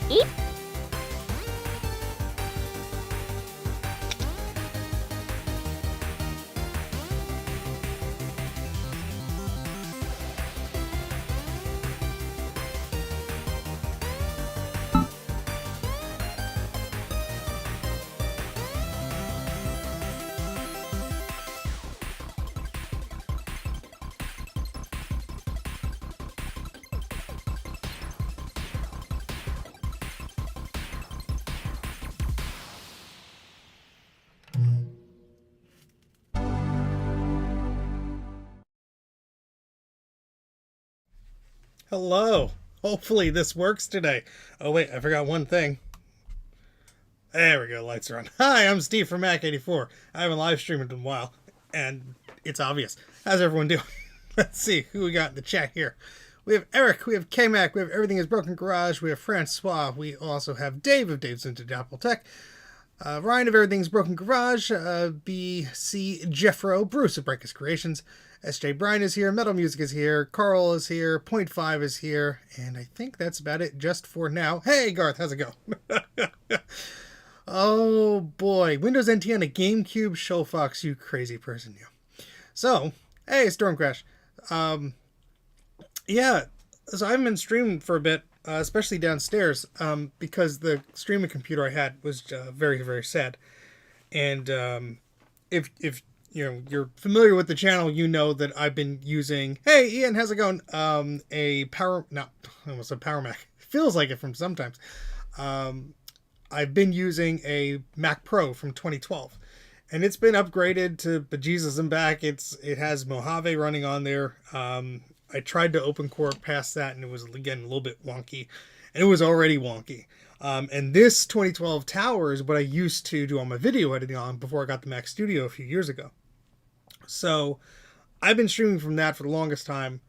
Eep. Hello. Hopefully this works today. Oh wait, I forgot one thing. There we go, lights are on. Hi, I'm Steve from Mac84. I haven't live streamed in a while, and it's obvious. How's everyone doing? Let's see who we got in the chat here. We have Eric, we have K-Mac, we have Everything is Broken Garage, we have Francois, we also have Dave of Dave's Into Apple Tech, Ryan of Everything's Broken Garage, BC Jeffro, Bruce of Breakers Creations, SJ Bryan is here, Metal Music is here, Carl is here, Point 5 is here, and I think that's about it just for now. Hey Garth, how's it going? Oh boy, Windows NT on a GameCube, show Fox, you crazy person, you. So, hey, Storm Crash. Yeah, so I haven't been streaming for a bit, especially downstairs, because the streaming computer I had was very, very sad. And if you're familiar with the channel, you know that I've been using. Hey, Ian, how's it going? A power, no, almost a Power Mac. Feels like it from sometimes. I've been using a Mac Pro from 2012, and it's been upgraded to bejesus and back. It has Mojave running on there. I tried to open core past that, and it was again a little bit wonky, and it was already wonky. And this 2012 Tower is what I used to do all my video editing on before I got the Mac Studio a few years ago. So I've been streaming from that for the longest time.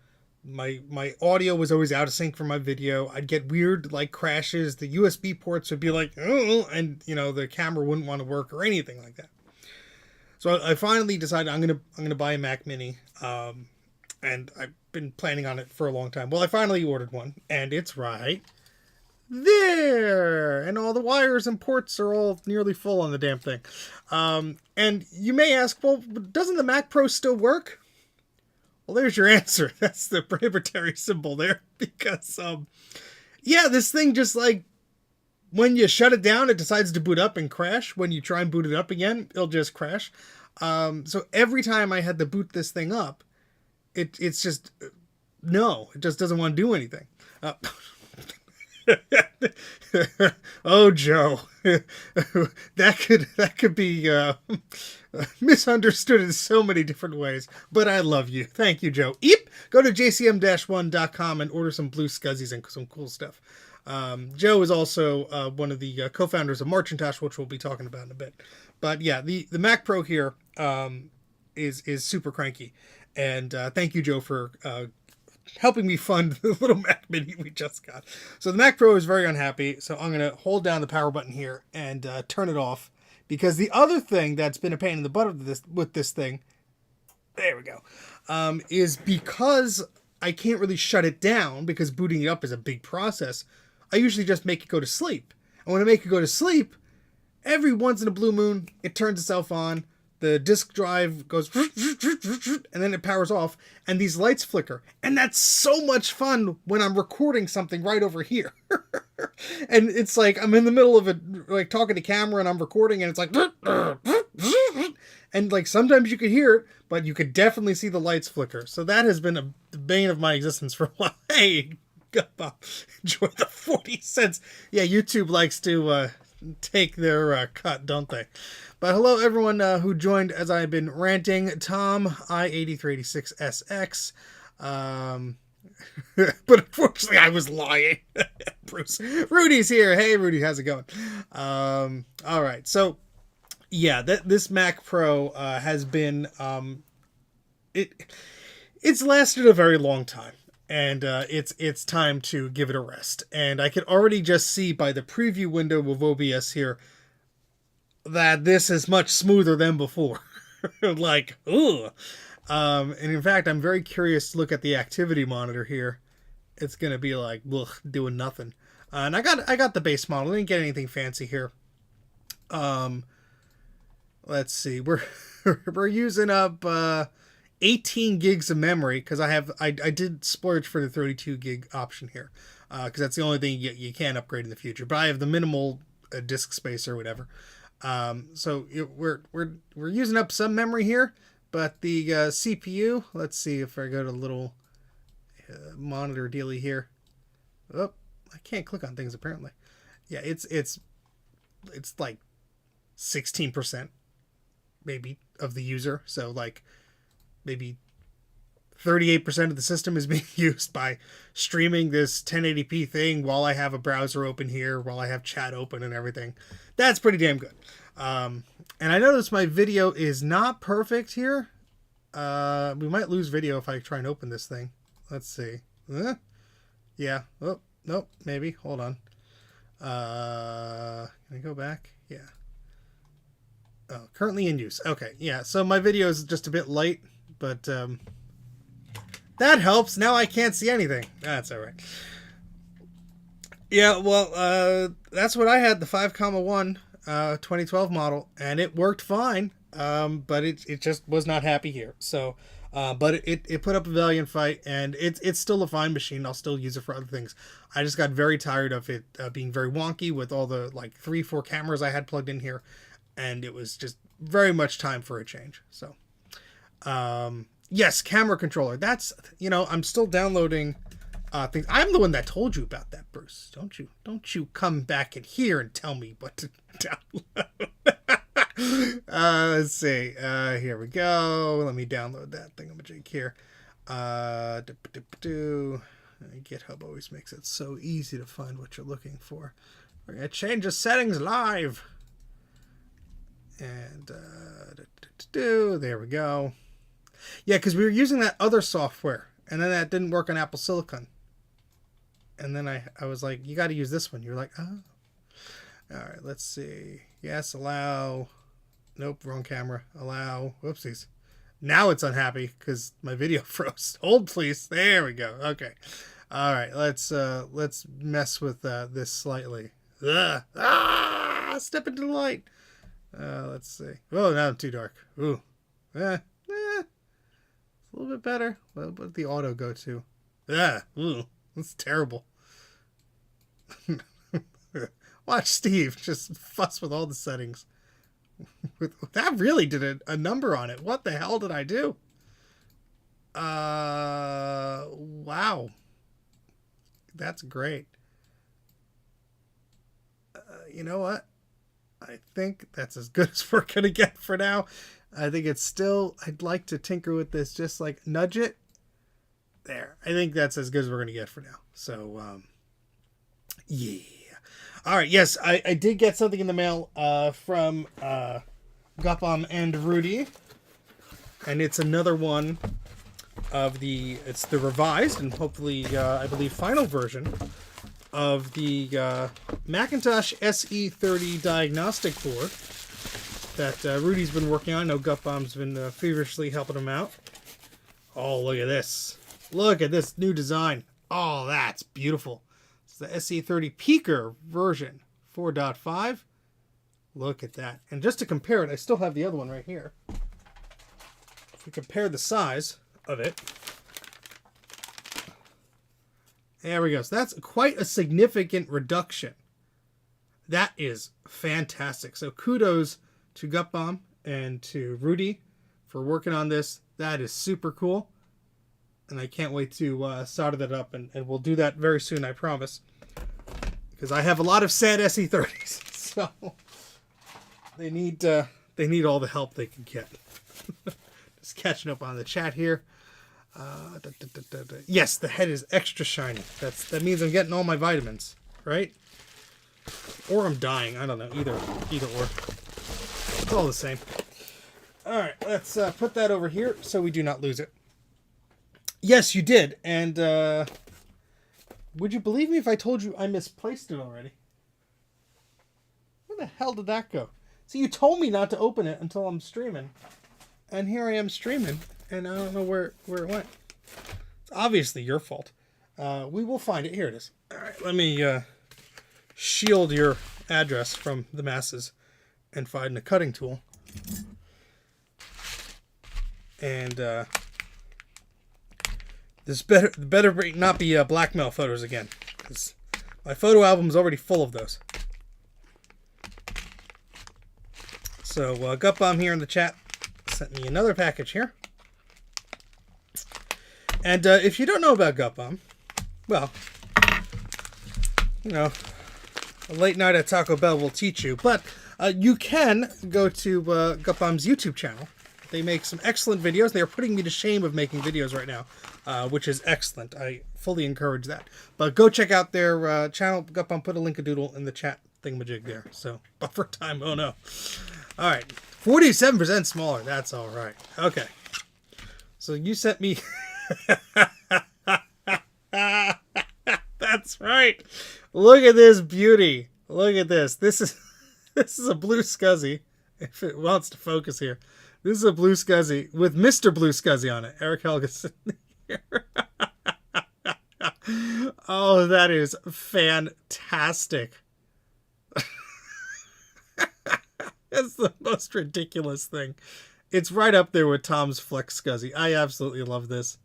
My audio was always out of sync for my video. I'd get weird like crashes. The USB ports would be like, oh, and the camera wouldn't want to work or anything like that. So I finally decided I'm gonna buy a Mac Mini, and I've been planning on it for a long time. Well, I finally ordered one, and it's right there, and all the wires and ports are all nearly full on the damn thing. And you may ask, well, doesn't the Mac Pro still work? Well, there's your answer. That's the prohibitory symbol there, because yeah, this thing just like when you shut it down, it decides to boot up and crash. When you try and boot it up again, it'll just crash. So every time I had to boot this thing up, it's just no, it just doesn't want to do anything. Oh, Joe, that could be misunderstood in so many different ways, but I love you. Thank you, Joe. Eep! Go to jcm-1.com and order some blue scuzzies and some cool stuff. Joe is also one of the co-founders of Marchintosh, which we'll be talking about in a bit. But yeah, the Mac Pro here is super cranky, and thank you, Joe, for helping me fund the little Mac Mini we just got. So the Mac Pro is very unhappy, so I'm going to hold down the power button here and turn it off, because the other thing that's been a pain in the butt of this thing, there we go, is because I can't really shut it down, because booting it up is a big process. I usually just make it go to sleep. And when I make it go to sleep, every once in a blue moon, it turns itself on, the disk drive goes, and then it powers off, and these lights flicker. And that's so much fun when I'm recording something right over here. And it's like I'm in the middle of it, like talking to camera, and I'm recording, and it's like, and like sometimes you could hear it, but you could definitely see the lights flicker. So that has been the bane of my existence for a while. Hey, enjoy the 40 cents. Yeah, YouTube likes to take their cut, don't they? But hello, everyone who joined as I've been ranting. Tom, I8386SX. But unfortunately, I was lying. Bruce. Rudy's here. Hey, Rudy, how's it going? All right. So, yeah, this Mac Pro has been... it's lasted a very long time. And it's time to give it a rest. And I could already just see by the preview window of OBS here that this is much smoother than before. Like, ugh. And in fact, I'm very curious to look at the activity monitor here. It's going to be like, ugh, doing nothing. And I got the base model. I didn't get anything fancy here. Let's see. We're using up 18 gigs of memory because I did splurge for the 32 gig option here because that's the only thing you can upgrade in the future. But I have the minimal disk space or whatever. So we're using up some memory here, but the CPU. Let's see if I go to a little monitor dealy here. Oh, I can't click on things apparently. Yeah, it's like 16% maybe of the user. So like maybe 38% of the system is being used by streaming this 1080p thing while I have a browser open here, while I have chat open and everything. That's pretty damn good. And I notice my video is not perfect here. We might lose video if I try and open this thing. Let's see. Yeah. Oh, nope. Maybe. Hold on. Can I go back? Yeah. Oh, currently in use. Okay. Yeah. So my video is just a bit light, but that helps. Now I can't see anything. That's all right. Yeah. Well, that's what I had, the 5,1 2012 model, and it worked fine. But it just was not happy here. So, but it put up a valiant fight, and it's still a fine machine. I'll still use it for other things. I just got very tired of it being very wonky with all the like 3-4 cameras I had plugged in here, and it was just very much time for a change. So, yes, camera controller. That's, I'm still downloading things. I'm the one that told you about that, Bruce. Don't you come back in here and tell me what to download. Let's see. Here we go. Let me download that thingamajig here. GitHub always makes it so easy to find what you're looking for. We're gonna change the settings live. And there we go. Yeah, because we were using that other software, and then that didn't work on Apple Silicon. And then I was like, you got to use this one. You're like, oh. All right, let's see. Yes, allow. Nope, wrong camera. Allow. Whoopsies. Now it's unhappy because my video froze. Hold, please. There we go. Okay. All right, let's mess with this slightly. Ugh. Ah! Step into the light. Let's see. Oh, now I'm too dark. Ooh. It's a little bit better. What did the auto go to? Ooh. That's terrible. Watch Steve just fuss with all the settings. That really did a number on it. What the hell did I do? Wow. That's great. You know what? I think that's as good as we're going to get for now. I think it's still, I'd like to tinker with this, just like nudge it. There. I think that's as good as we're going to get for now. So, yeah. All right. Yes, I did get something in the mail from Gupom and Rudy. And it's another one of it's the revised and hopefully, I believe, final version of the Macintosh SE30 diagnostic board that Rudy's been working on. I know Gupom's been feverishly helping him out. Oh, look at this. Look at this new design. Oh, that's beautiful. It's the SE30 Peaker version 4.5. Look at that. And just to compare it, I still have the other one right here. If we compare the size of it. There we go. So that's quite a significant reduction. That is fantastic. So kudos to Gupom and to Rudy for working on this. That is super cool. And I can't wait to solder that up. And we'll do that very soon, I promise. Because I have a lot of sad SE30s. So they need all the help they can get. Just catching up on the chat here. Yes, the head is extra shiny. That means I'm getting all my vitamins, right? Or I'm dying. I don't know. Either or. It's all the same. All right, let's put that over here so we do not lose it. Yes, you did. And would you believe me if I told you I misplaced it already? Where the hell did that go? See, you told me not to open it until I'm streaming. And here I am streaming, and I don't know where it went. It's obviously your fault. We will find it. Here it is. All right, let me shield your address from the masses and find a cutting tool. And this better not be blackmail photos again, because my photo album is already full of those. So Gutbomb here in the chat sent me another package here. And if you don't know about Gutbomb, well, you know, a late night at Taco Bell will teach you. But you can go to Gutbomb's YouTube channel. They make some excellent videos. They are putting me to shame of making videos right now, which is excellent. I fully encourage that. But go check out their channel. Gutbomb put a link-a-doodle in the chat thingamajig there. So, buffer time, oh no. All right, 47% smaller. That's all right. Okay. So you sent me... That's right. Look at this beauty. Look at this. This is a blue SCSI. If it wants to focus here. This is a blue SCSI with Mr. Blue SCSI on it. Eric Helgeson here. Oh, that is fantastic. That's the most ridiculous thing. It's right up there with Tom's Flex SCSI. I absolutely love this.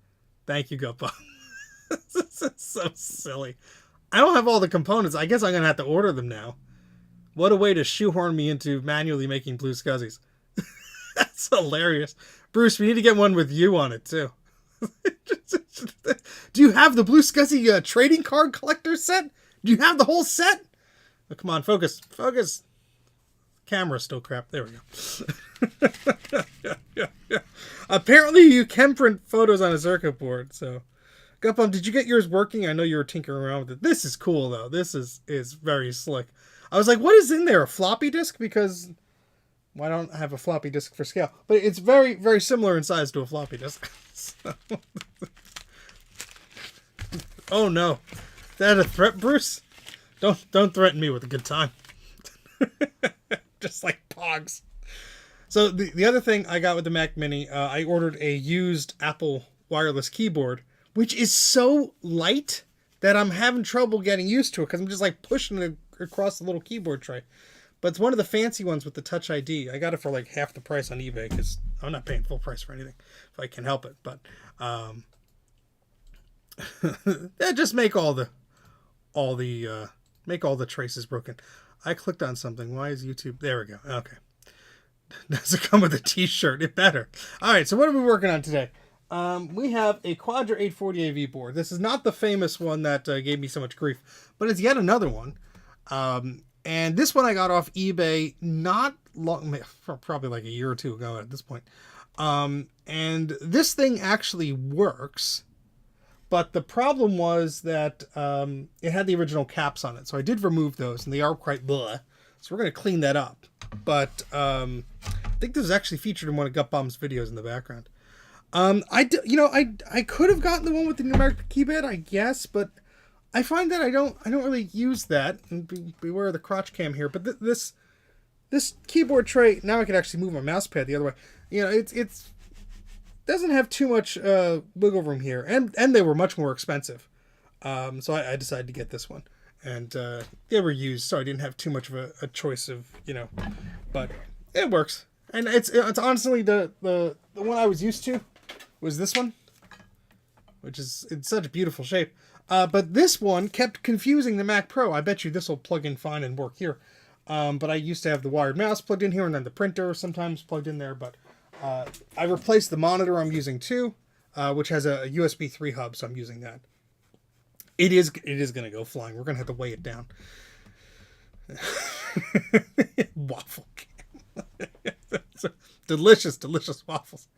Thank you, Gutbomb. This is so silly. I don't have all the components. I guess I'm going to have to order them now. What a way to shoehorn me into manually making blue SCSIs. That's hilarious. Bruce, we need to get one with you on it, too. Do you have the blue SCSI trading card collector set? Do you have the whole set? Oh, come on, focus. Focus. Camera's still crap. There we go. Apparently you can print photos on a circuit board, so... Gutbomb, did you get yours working? I know you were tinkering around with it. This is cool, though. This is very slick. I was like, what is in there? A floppy disk? Because... why don't I have a floppy disk for scale? But it's very, very similar in size to a floppy disk. So... oh no. Is that a threat, Bruce? Don't threaten me with a good time. Just like Pogs. So the other thing I got with the Mac Mini, I ordered a used Apple wireless keyboard, which is so light that I'm having trouble getting used to it because I'm just like pushing it across the little keyboard tray. But it's one of the fancy ones with the Touch ID. I got it for like half the price on eBay because I'm not paying full price for anything if I can help it. But just make all the traces broken. I clicked on something. Why is YouTube? There we go. Okay. Does it come with a t-shirt? It better. All right. So what are we working on today? We have a Quadra 840AV board. This is not the famous one that gave me so much grief, but it's yet another one. And this one I got off eBay not long, probably like a year or two ago at this point. And this thing actually works. But the problem was that it had the original caps on it. So I did remove those, and they are quite bleh. So we're going to clean that up. But I think this is actually featured in one of Gutbomb's videos in the background. I could have gotten the one with the numeric keypad, I guess, but I find that I don't really use that. And beware of the crotch cam here. But this keyboard tray, now I can actually move my mouse pad the other way. You know, it's doesn't have too much wiggle room here, and they were much more expensive, so I decided to get this one, and they were used, so I didn't have too much of a choice of, you know, but it works, and it's honestly the one I was used to was this one, which is in such a beautiful shape, but this one kept confusing the Mac Pro. I bet you this will plug in fine and work here, but I used to have the wired mouse plugged in here, and then the printer sometimes plugged in there, but I replaced the monitor I'm using too, which has a USB 3 hub, so I'm using that. It is going to go flying. We're going to have to weigh it down. Waffle cam. delicious waffles.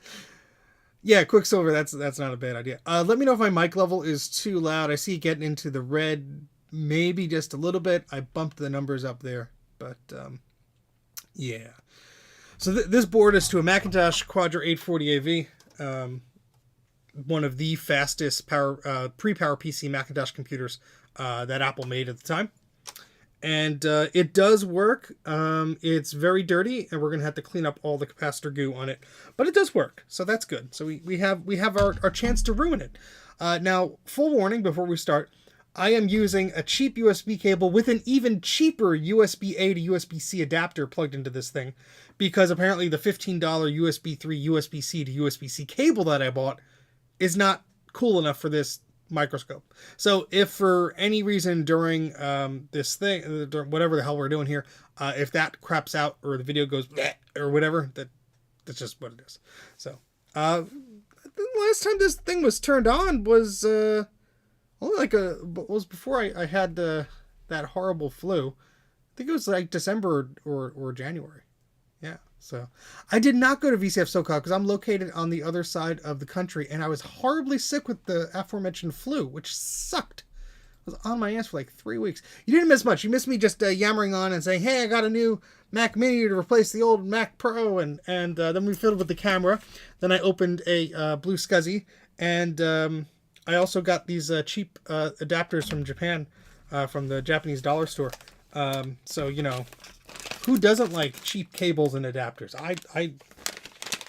Yeah, Quicksilver, that's not a bad idea. Let me know if my mic level is too loud. I see it getting into the red, maybe just a little bit. I bumped the numbers up there, but yeah. So this board is to a Macintosh Quadra 840AV, one of the fastest pre-PowerPC Macintosh computers that Apple made at the time. And it does work. It's very dirty, and we're going to have to clean up all the capacitor goo on it. But it does work, so that's good. So we have our chance to ruin it. Now, full warning before we start. I am using a cheap USB cable with an even cheaper USB-A to USB-C adapter plugged into this thing, because apparently the $15 USB 3 USB-C to USB-C cable that I bought is not cool enough for this microscope. So if for any reason during this thing, whatever the hell we're doing here, if that craps out or the video goes bleh, or whatever, that's just what it is. So the last time this thing was turned on was only was before I had that horrible flu. I think it was like December or January. Yeah. So I did not go to VCF SoCal because I'm located on the other side of the country, and I was horribly sick with the aforementioned flu, which sucked. I was on my ass for like 3 weeks. You didn't miss much. You missed me just yammering on and saying, "Hey, I got a new Mac Mini to replace the old Mac Pro," and then we fiddled with the camera. Then I opened a Blue SCSI, and I also got these cheap adapters from Japan, from the Japanese dollar store. So you know, who doesn't like cheap cables and adapters?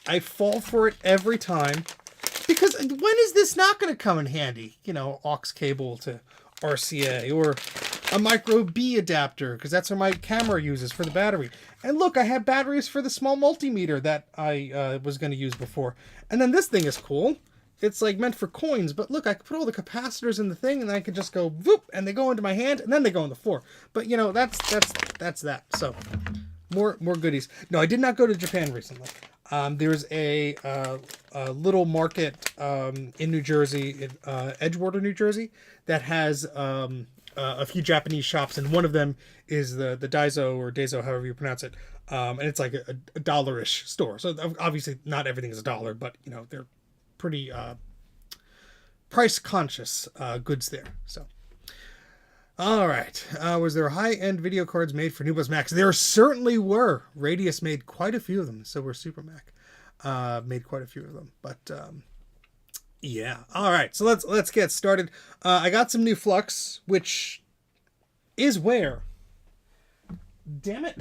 I fall for it every time, because when is this not going to come in handy? You know, aux cable to RCA, or a micro B adapter, because that's what my camera uses for the battery. And look, I have batteries for the small multimeter that I was going to use before. And then this thing is cool. It's like meant for coins, but look, I can put all the capacitors in the thing, and I can just go whoop, and they go into my hand, and then they go on the floor. But you know, that's that. So more goodies. No, I did not go to Japan recently. There's a little market in New Jersey, in Edgewater, New Jersey, that has a few Japanese shops, and one of them is the Daiso, or Daiso, however you pronounce it. And it's like a $1-ish store. So obviously not everything is $1, but you know, they're pretty price conscious goods there. So all right, was there high-end video cards made for Nubos Macs? There certainly were. Radius made quite a few of them. So were Super Mac made quite a few of them. But yeah, all right, so let's get started. I got some new flux, which is where, damn it.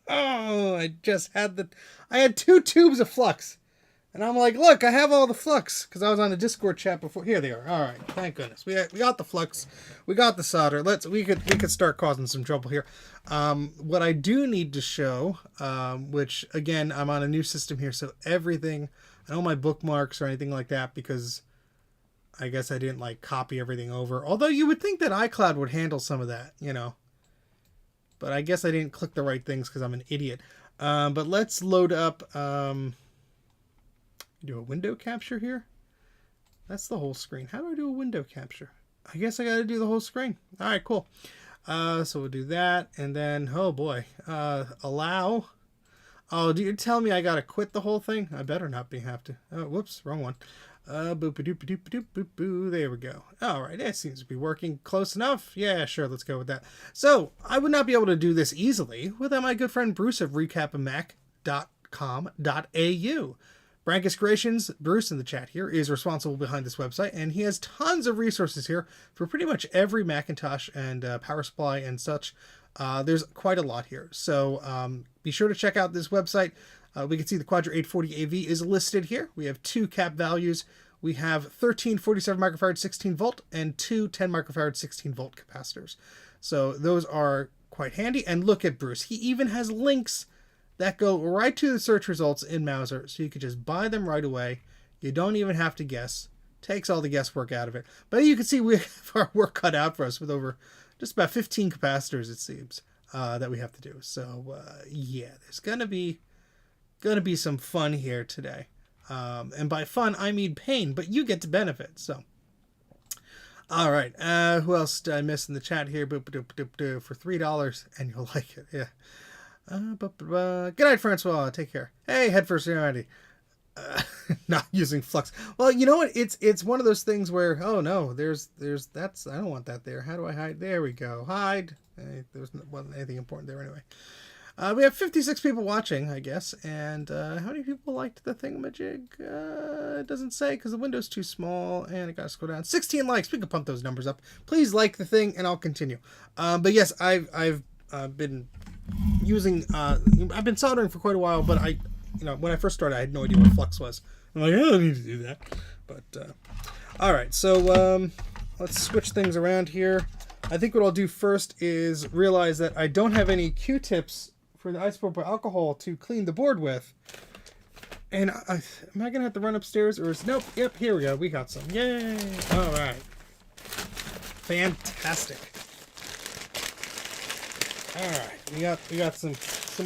Oh, I had 2 tubes of flux. And I'm like, look, I have all the flux, because I was on a Discord chat before. Here they are. All right, thank goodness. We got the flux. We got the solder. We could start causing some trouble here. What I do need to show, which again, I'm on a new system here, so everything, I don't have my bookmarks or anything like that, because I guess I didn't like copy everything over. Although you would think that iCloud would handle some of that, you know. But I guess I didn't click the right things because I'm an idiot. But let's load up. Do a window capture here. That's the whole screen. How do I do a window capture? I guess I got to do the whole screen. All right, cool. So we'll do that, and then oh boy, allow. Oh, do you tell me I got to quit the whole thing? I better not have to. Oh, whoops, wrong one. Boop a doop a doop a doop boop boo. There we go. All right, that seems to be working close enough. Yeah, sure, let's go with that. So I would not be able to do this easily without my good friend Bruce of recapamac.com.au. Brankus Creations, Bruce in the chat here, is responsible behind this website, and he has tons of resources here for pretty much every Macintosh and power supply and such. There's quite a lot here. So be sure to check out this website. We can see the Quadra 840 AV is listed here. We have 2 cap values. We have 13 47 microfarad 16 volt and 2 10 microfarad 16 volt capacitors. So those are quite handy. And look at Bruce. He even has links that go right to the search results in Mouser, so you could just buy them right away. You don't even have to guess. Takes all the guesswork out of it. But you can see we have our work cut out for us with over just about 15 capacitors, it seems, that we have to do. So yeah, there's gonna be some fun here today. And by fun, I mean pain, but you get to benefit. So all right, who else did I miss in the chat here? For $3, and you'll like it. Yeah. Good night, Francois. Take care. Hey, head first, Andy. Not using flux. Well, you know what? It's one of those things where, oh no, there's that's, I don't want that there. How do I hide? There we go. Hide. Hey, wasn't anything important there anyway. We have 56 people watching, I guess. And how many people liked the thingamajig? It doesn't say because the window's too small and it got to scroll down. 16 likes. We can pump those numbers up. Please like the thing and I'll continue. But yes, I've been using I've been soldering for quite a while, but when I first started I had no idea what flux was. I'm like, I don't need to do that. But all right, so let's switch things around here. I think what I'll do first is realize that I don't have any Q-tips for the isopropyl alcohol to clean the board with. And am I going to have to run upstairs or is... Nope. Yep, here we go. We got some. Yay. All right. Fantastic. All right. We got some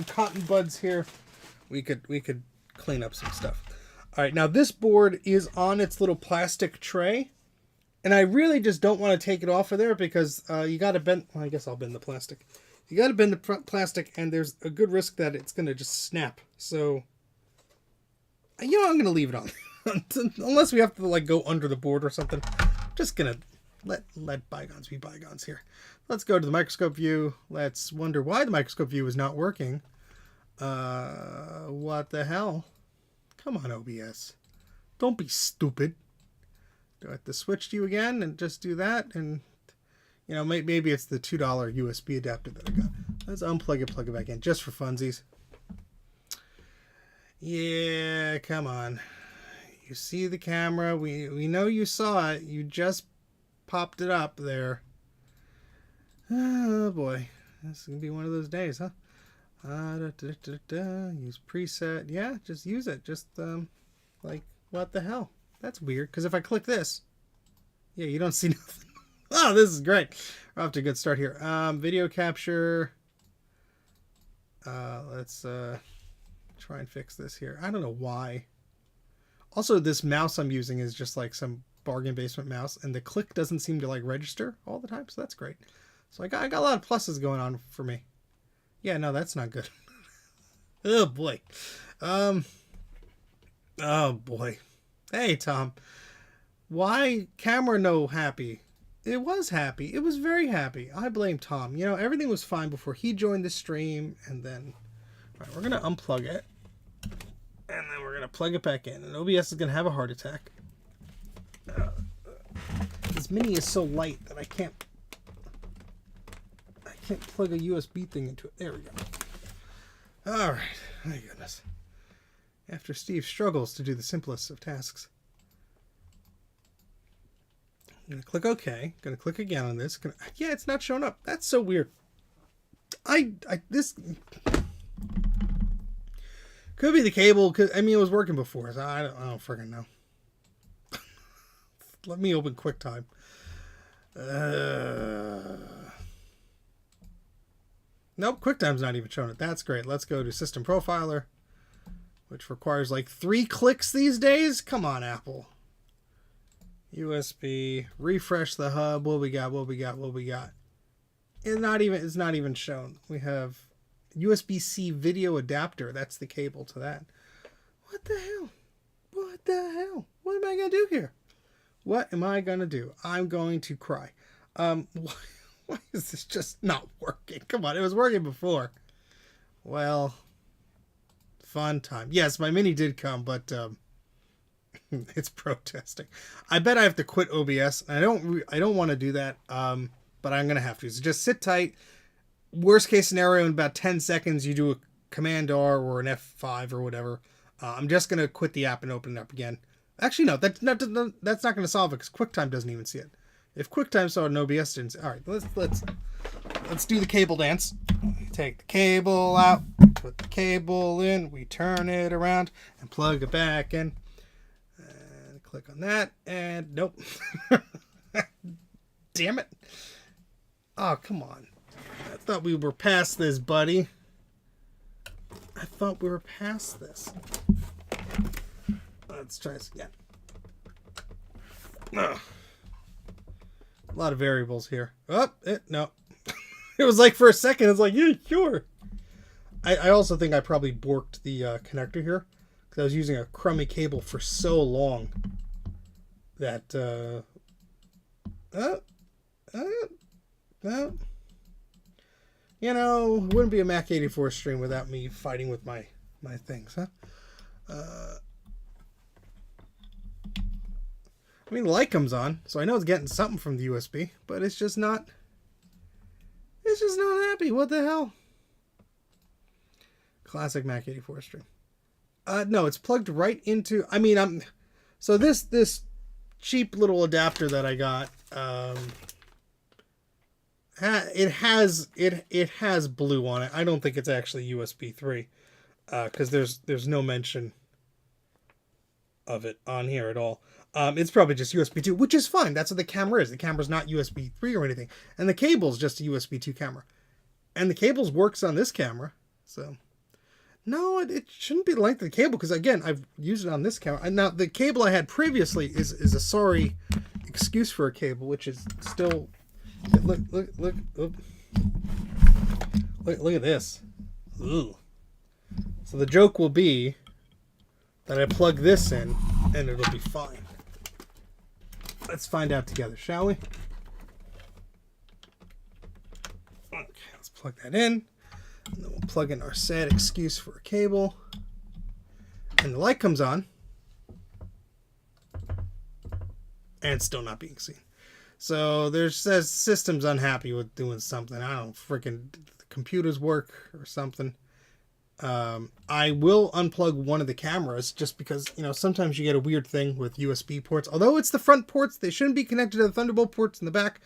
cotton buds here. We could clean up some stuff. All right. Now this board is on its little plastic tray. And I really just don't want to take it off of there because you got to bend... Well, I guess I'll bend the plastic. You got to bend the plastic and there's a good risk that it's going to just snap. So... You know, I'm going to leave it on. Unless we have to, like, go under the board or something. I'm just going to let bygones be bygones here. Let's go to the microscope view. Let's wonder why the microscope view is not working. What the hell? Come on, OBS. Don't be stupid. Do I have to switch to you again and just do that? And, you know, maybe it's the $2 USB adapter that I got. Let's unplug it, plug it back in, just for funsies. Yeah, come on. You see the camera. We know you saw it. You just popped it up there. Oh, boy. This is going to be one of those days, huh? Use preset. Yeah, just use it. Just, like, what the hell? That's weird, because if I click this, yeah, you don't see nothing. Oh, this is great. We're off to a good start here. Video capture. Let's, try and fix this here. I don't know why. Also, this mouse I'm using is just like some bargain basement mouse, and the click doesn't seem to like register all the time, so that's great. So I got a lot of pluses going on for me. Yeah, no, that's not good. Oh boy. Oh boy. Hey Tom. Why camera no happy? It was happy. It was very happy. I blame Tom. You know, everything was fine before he joined the stream, and then all right, we're gonna unplug it. And then we're going to plug it back in. And OBS is going to have a heart attack. This mini is so light that I can't plug a USB thing into it. There we go. All right. My goodness. After Steve struggles to do the simplest of tasks. I'm going to click OK. Going to click again on this. Yeah, it's not showing up. That's so weird. This... Could be the cable. I mean, it was working before, so I don't freaking know. Let me open QuickTime. Nope, QuickTime's not even showing it. That's great. Let's go to System Profiler, which requires like 3 clicks these days. Come on, Apple. USB. Refresh the hub. What we got? It's not even shown. We have USB-C video adapter. That's the cable to that. What the hell? What am I going to do here? What am I going to do? I'm going to cry. Why is this just not working? Come on, it was working before. Well, fun time. Yes, my mini did come, but it's protesting. I bet I have to quit OBS. I don't want to do that, but I'm going to have to. So just sit tight. Worst case scenario, in about 10 seconds, you do a Command R or an F5 or whatever. I'm just going to quit the app and open it up again. Actually, no, that's not going to solve it because QuickTime doesn't even see it. If QuickTime saw it and OBS didn't see it. All right, let's do the cable dance. We take the cable out, put the cable in, we turn it around and plug it back in. And click on that, and nope. Damn it. Oh, come on. I thought we were past this, buddy. I thought we were past this. Let's try this again. Ugh. A lot of variables here. Oh, no. It was like for a second, it's like, yeah, sure. I also think I probably borked the connector here because I was using a crummy cable for so long that you know, it wouldn't be a Mac 84 stream without me fighting with my things, huh? I mean, the light comes on, so I know it's getting something from the USB, but it's just not happy. What the hell? Classic Mac 84 stream. No, it's plugged right into, I mean, so this cheap little adapter that I got It has blue on it. I don't think it's actually USB 3 because there's no mention of it on here at all. It's probably just USB 2, which is fine. That's what the camera is. The camera's not USB 3 or anything, and the cable's just a USB 2 camera, and the cables works on this camera. So no, it shouldn't be the length of the cable because again, I've used it on this camera. And now the cable I had previously is a sorry excuse for a cable, which is still. Look at this. Ooh. So the joke will be that I plug this in and it'll be fine. Let's find out together, shall we? Okay, let's plug that in. And then we'll plug in our sad excuse for a cable. And the light comes on. And it's still not being seen. So there says system's unhappy with doing something. I don't freaking the computers work or something. I will unplug one of the cameras just because, you know, sometimes you get a weird thing with USB ports. Although it's the front ports, they shouldn't be connected to the Thunderbolt ports in the back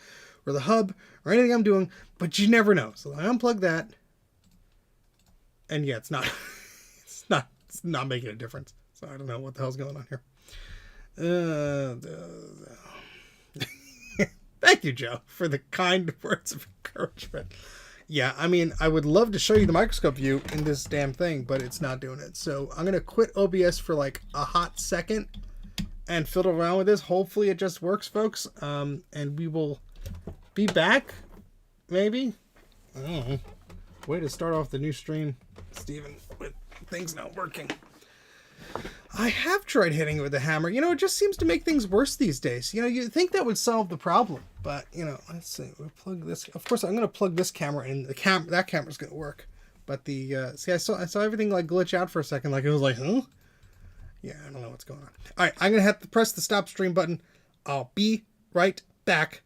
or the hub or anything I'm doing, but you never know. So I unplug that. And yeah, it's not making a difference. So I don't know what the hell's going on here. Thank you, Joe, for the kind words of encouragement. Yeah, I mean, I would love to show you the microscope view in this damn thing, but it's not doing it. So I'm going to quit OBS for like a hot second and fiddle around with this. Hopefully it just works, folks. And we will be back, maybe. I don't know. Way to start off the new stream, Steven, with things not working. I have tried hitting it with a hammer. You know, it just seems to make things worse these days. You know, you'd think that would solve the problem. But, you know, let's see. We'll plug this. Of course, I'm going to plug this camera in. That camera's going to work. But the... see, I saw everything, like, glitch out for a second. Like, it was like, huh? Yeah, I don't know what's going on. All right, I'm going to have to press the stop stream button. I'll be right back.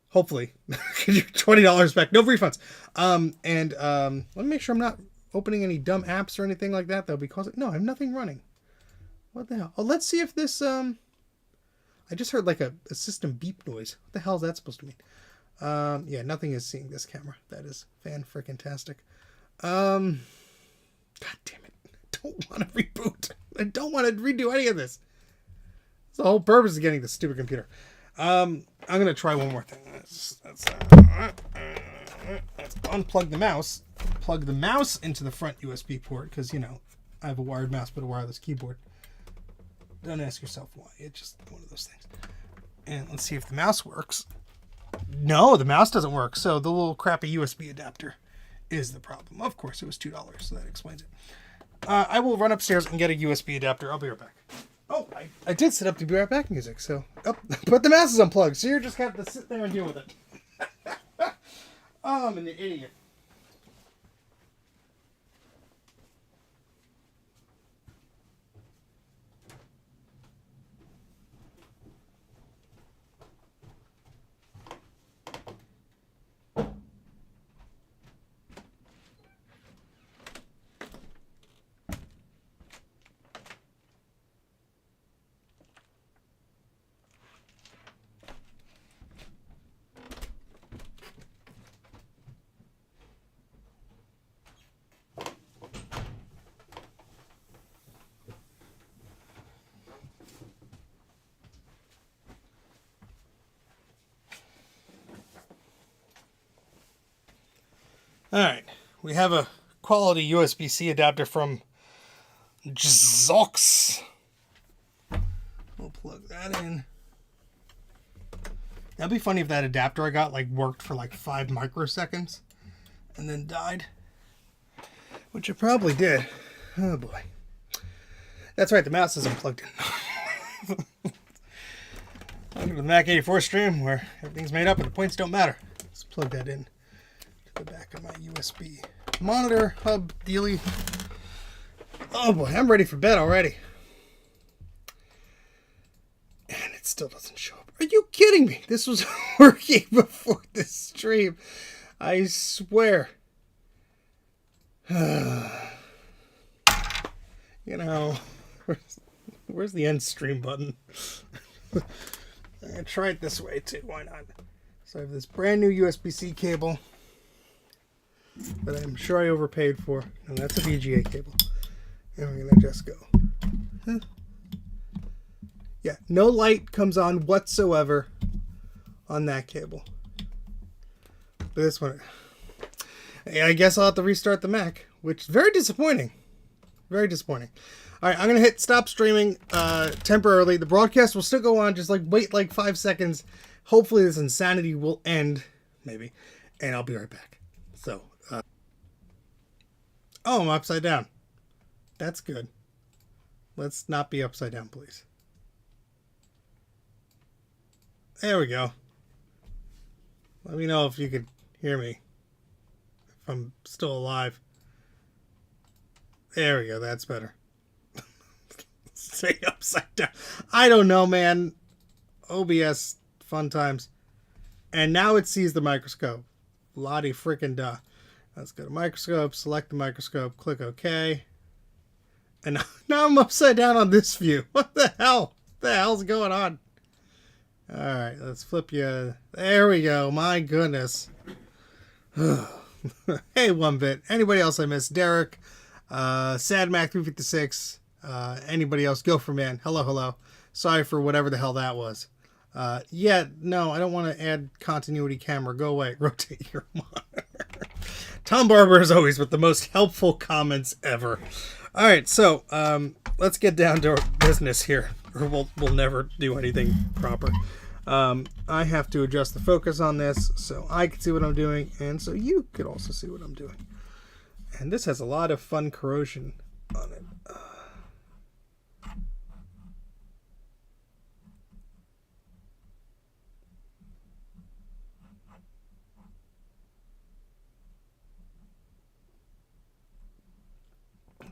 Hopefully. Get your $20 back. No refunds. Let me make sure I'm not opening any dumb apps or anything like that. That'll be causing... No, I have nothing running. What the hell? Oh, let's see if this, I just heard like a system beep noise. What the hell is that supposed to mean? Yeah, nothing is seeing this camera. That is fan-frickin-tastic. God damn it. I don't want to reboot. I don't want to redo any of this. It's the whole purpose of getting this stupid computer. I'm going to try one more thing. Let's unplug the mouse. Plug the mouse into the front USB port because, you know, I have a wired mouse but a wireless keyboard. Don't ask yourself why. It's just one of those things. And let's see if the mouse works. No, the mouse doesn't work. So the little crappy USB adapter is the problem. Of course, it was $2, so that explains it. I will run upstairs and get a USB adapter. I'll be right back. Oh, I did set up the Be Right Back music. So, but the mouse is unplugged. So you're just going to have to sit there and deal with it. Oh, I'm an idiot. Alright, we have a quality USB-C adapter from Zox. We'll plug that in. That'd be funny if that adapter I got like worked for like 5 microseconds and then died. Which it probably did. Oh boy. That's right, the mouse isn't plugged in. Welcome to the Mac 84 stream where everything's made up and the points don't matter. Let's plug that in to the back of my USB monitor hub dealy. Oh boy, I'm ready for bed already. And it still doesn't show up. Are you kidding me? This was working before this stream. I swear. You know, where's the end stream button? I'm going to try it this way too. Why not? So I have this brand new USB-C cable that I'm sure I overpaid for. And that's a VGA cable. And we're going to just go. Huh. Yeah, no light comes on whatsoever on that cable. But this one, I guess I'll have to restart the Mac, which is very disappointing. Very disappointing. All right, I'm going to hit stop streaming temporarily. The broadcast will still go on. Just like wait like 5 seconds. Hopefully this insanity will end, maybe, and I'll be right back. So, oh, I'm upside down. That's good. Let's not be upside down, please. There we go. Let me know if you could hear me. If I'm still alive. There we go. That's better. Stay upside down. I don't know, man. OBS, fun times. And now it sees the microscope. Lottie frickin' duh. Let's go to microscope, select the microscope, click OK. And now I'm upside down on this view. What the hell? What the hell's going on? Alright, let's flip you. There we go. My goodness. Hey, 1-bit. Anybody else I missed? Derek, SadMac356, anybody else? Go for man. Hello, hello. Sorry for whatever the hell that was. Yeah, no, I don't want to add continuity camera. Go away. Rotate your monitor. Tom Barber, as always, with the most helpful comments ever. Alright, so, let's get down to business here, or we'll never do anything proper. I have to adjust the focus on this so I can see what I'm doing, and so you could also see what I'm doing. And this has a lot of fun corrosion on it.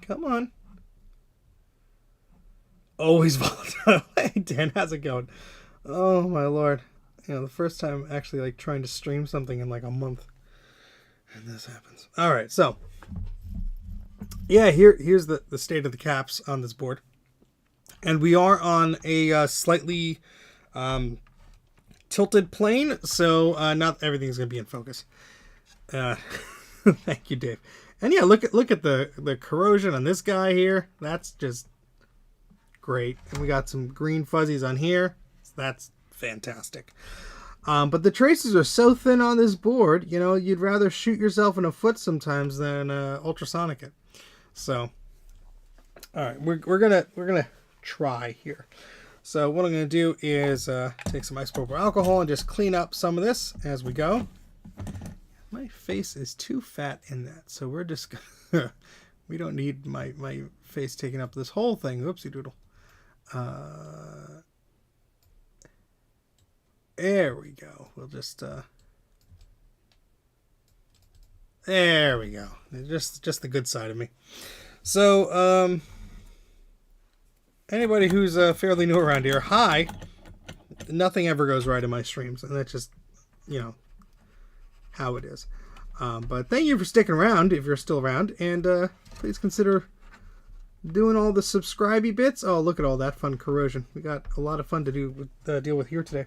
Come on. Always volatile. Hey, Dan, how's it going? Oh, my Lord. You know, the first time actually, like, trying to stream something in, like, a month. And this happens. All right, so. Yeah, here's the state of the caps on this board. And we are on a slightly tilted plane, so not everything's going to be in focus. Thank you, Dave. And yeah, look at the corrosion on this guy here. That's just great. And we got some green fuzzies on here. So that's fantastic. But the traces are so thin on this board, you know, you'd rather shoot yourself in the foot sometimes than ultrasonic it. So, all right, we're gonna try here. So what I'm gonna do is take some isopropyl alcohol and just clean up some of this as we go. My face is too fat in that, so we're just we don't need my face taking up this whole thing. Oopsie doodle. There we go. We'll just there we go. Just the good side of me. So anybody who's fairly new around here, hi. Nothing ever goes right in my streams, and that's just, you know, how it is. But thank you for sticking around if you're still around, and please consider doing all the subscribey bits. Oh, look at all that fun corrosion. We got a lot of fun to do with deal with here today.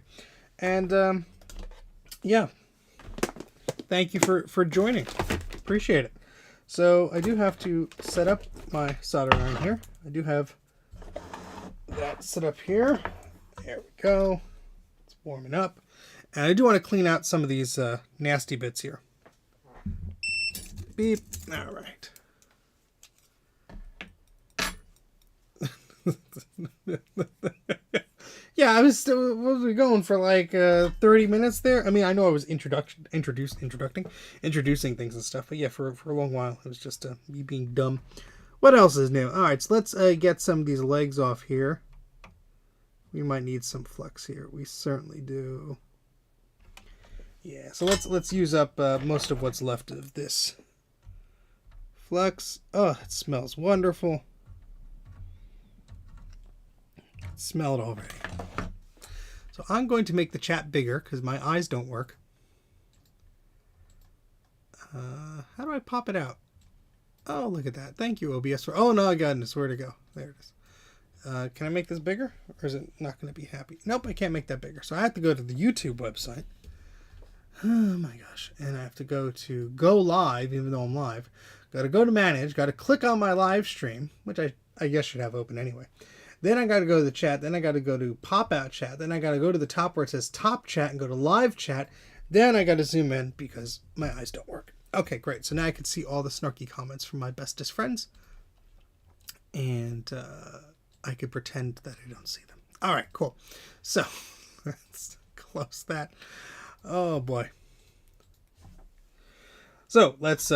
And yeah, thank you for joining. Appreciate it. So I do have to set up my soldering iron here. I do have that set up here. There we go. It's warming up. And I do want to clean out some of these nasty bits here. Beep. All right. Yeah, what was we going for, like 30 minutes there? I mean, I know I was introducing things and stuff, but yeah, for a long while it was just me being dumb. What else is new? All right, so let's get some of these legs off here. We might need some flux here. We certainly do. Yeah, so let's use up most of what's left of this flux. Oh, it smells wonderful. Smell it already. So I'm going to make the chat bigger because my eyes don't work. How do I pop it out? Oh, look at that. Thank you, OBS. Oh, no, goodness. Where to go? There it is. Can I make this bigger? Or is it not going to be happy? Nope, I can't make that bigger. So I have to go to the YouTube website. Oh my gosh. And I have to go to go live, even though I'm live. Got to go to manage. Got to click on my live stream, which I guess should have open anyway. Then I got to go to the chat. Then I got to go to pop out chat. Then I got to go to the top where it says top chat and go to live chat. Then I got to zoom in because my eyes don't work. Okay, great. So now I can see all the snarky comments from my bestest friends. And I could pretend that I don't see them. All right, cool. So let's close that. Oh boy. So let's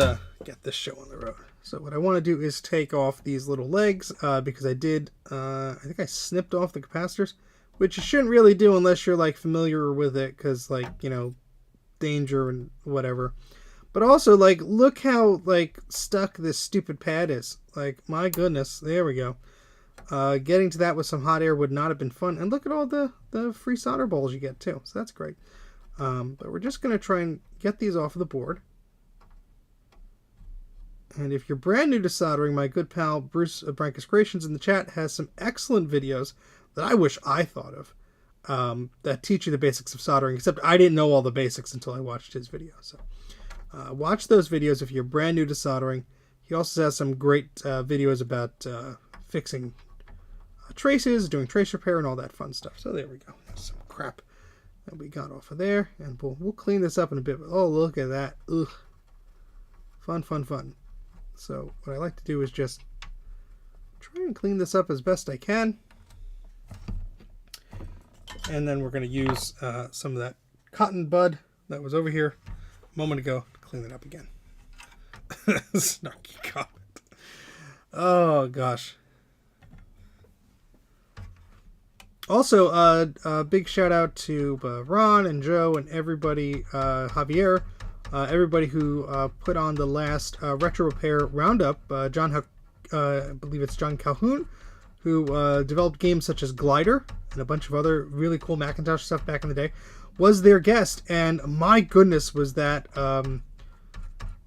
get this show on the road. So what I want to do is take off these little legs because I think I snipped off the capacitors, which you shouldn't really do unless you're like familiar with it because like, you know, danger and whatever. But also like, look how like stuck this stupid pad is. Like, my goodness, there we go. Getting to that with some hot air would not have been fun. And look at all the free solder balls you get too. So that's great. But we're just going to try and get these off of the board. And if you're brand new to soldering, my good pal Bruce of Brankus Creations in the chat has some excellent videos that I wish I thought of that teach you the basics of soldering, except I didn't know all the basics until I watched his video. So watch those videos if you're brand new to soldering. He also has some great videos about fixing traces, doing trace repair, and all that fun stuff. So there we go. That's some crap that we got off of there. And we'll clean this up in a bit. Oh, look at that. Ugh. Fun, fun, fun. So what I like to do is just try and clean this up as best I can. And then we're going to use some of that cotton bud that was over here a moment ago to clean it up again. Snarky comment. Oh, gosh. Also, a big shout out to Ron and Joe and everybody, Javier, everybody who put on the last Retro Repair Roundup. I believe it's John Calhoun, who developed games such as Glider and a bunch of other really cool Macintosh stuff back in the day, was their guest. And my goodness, was that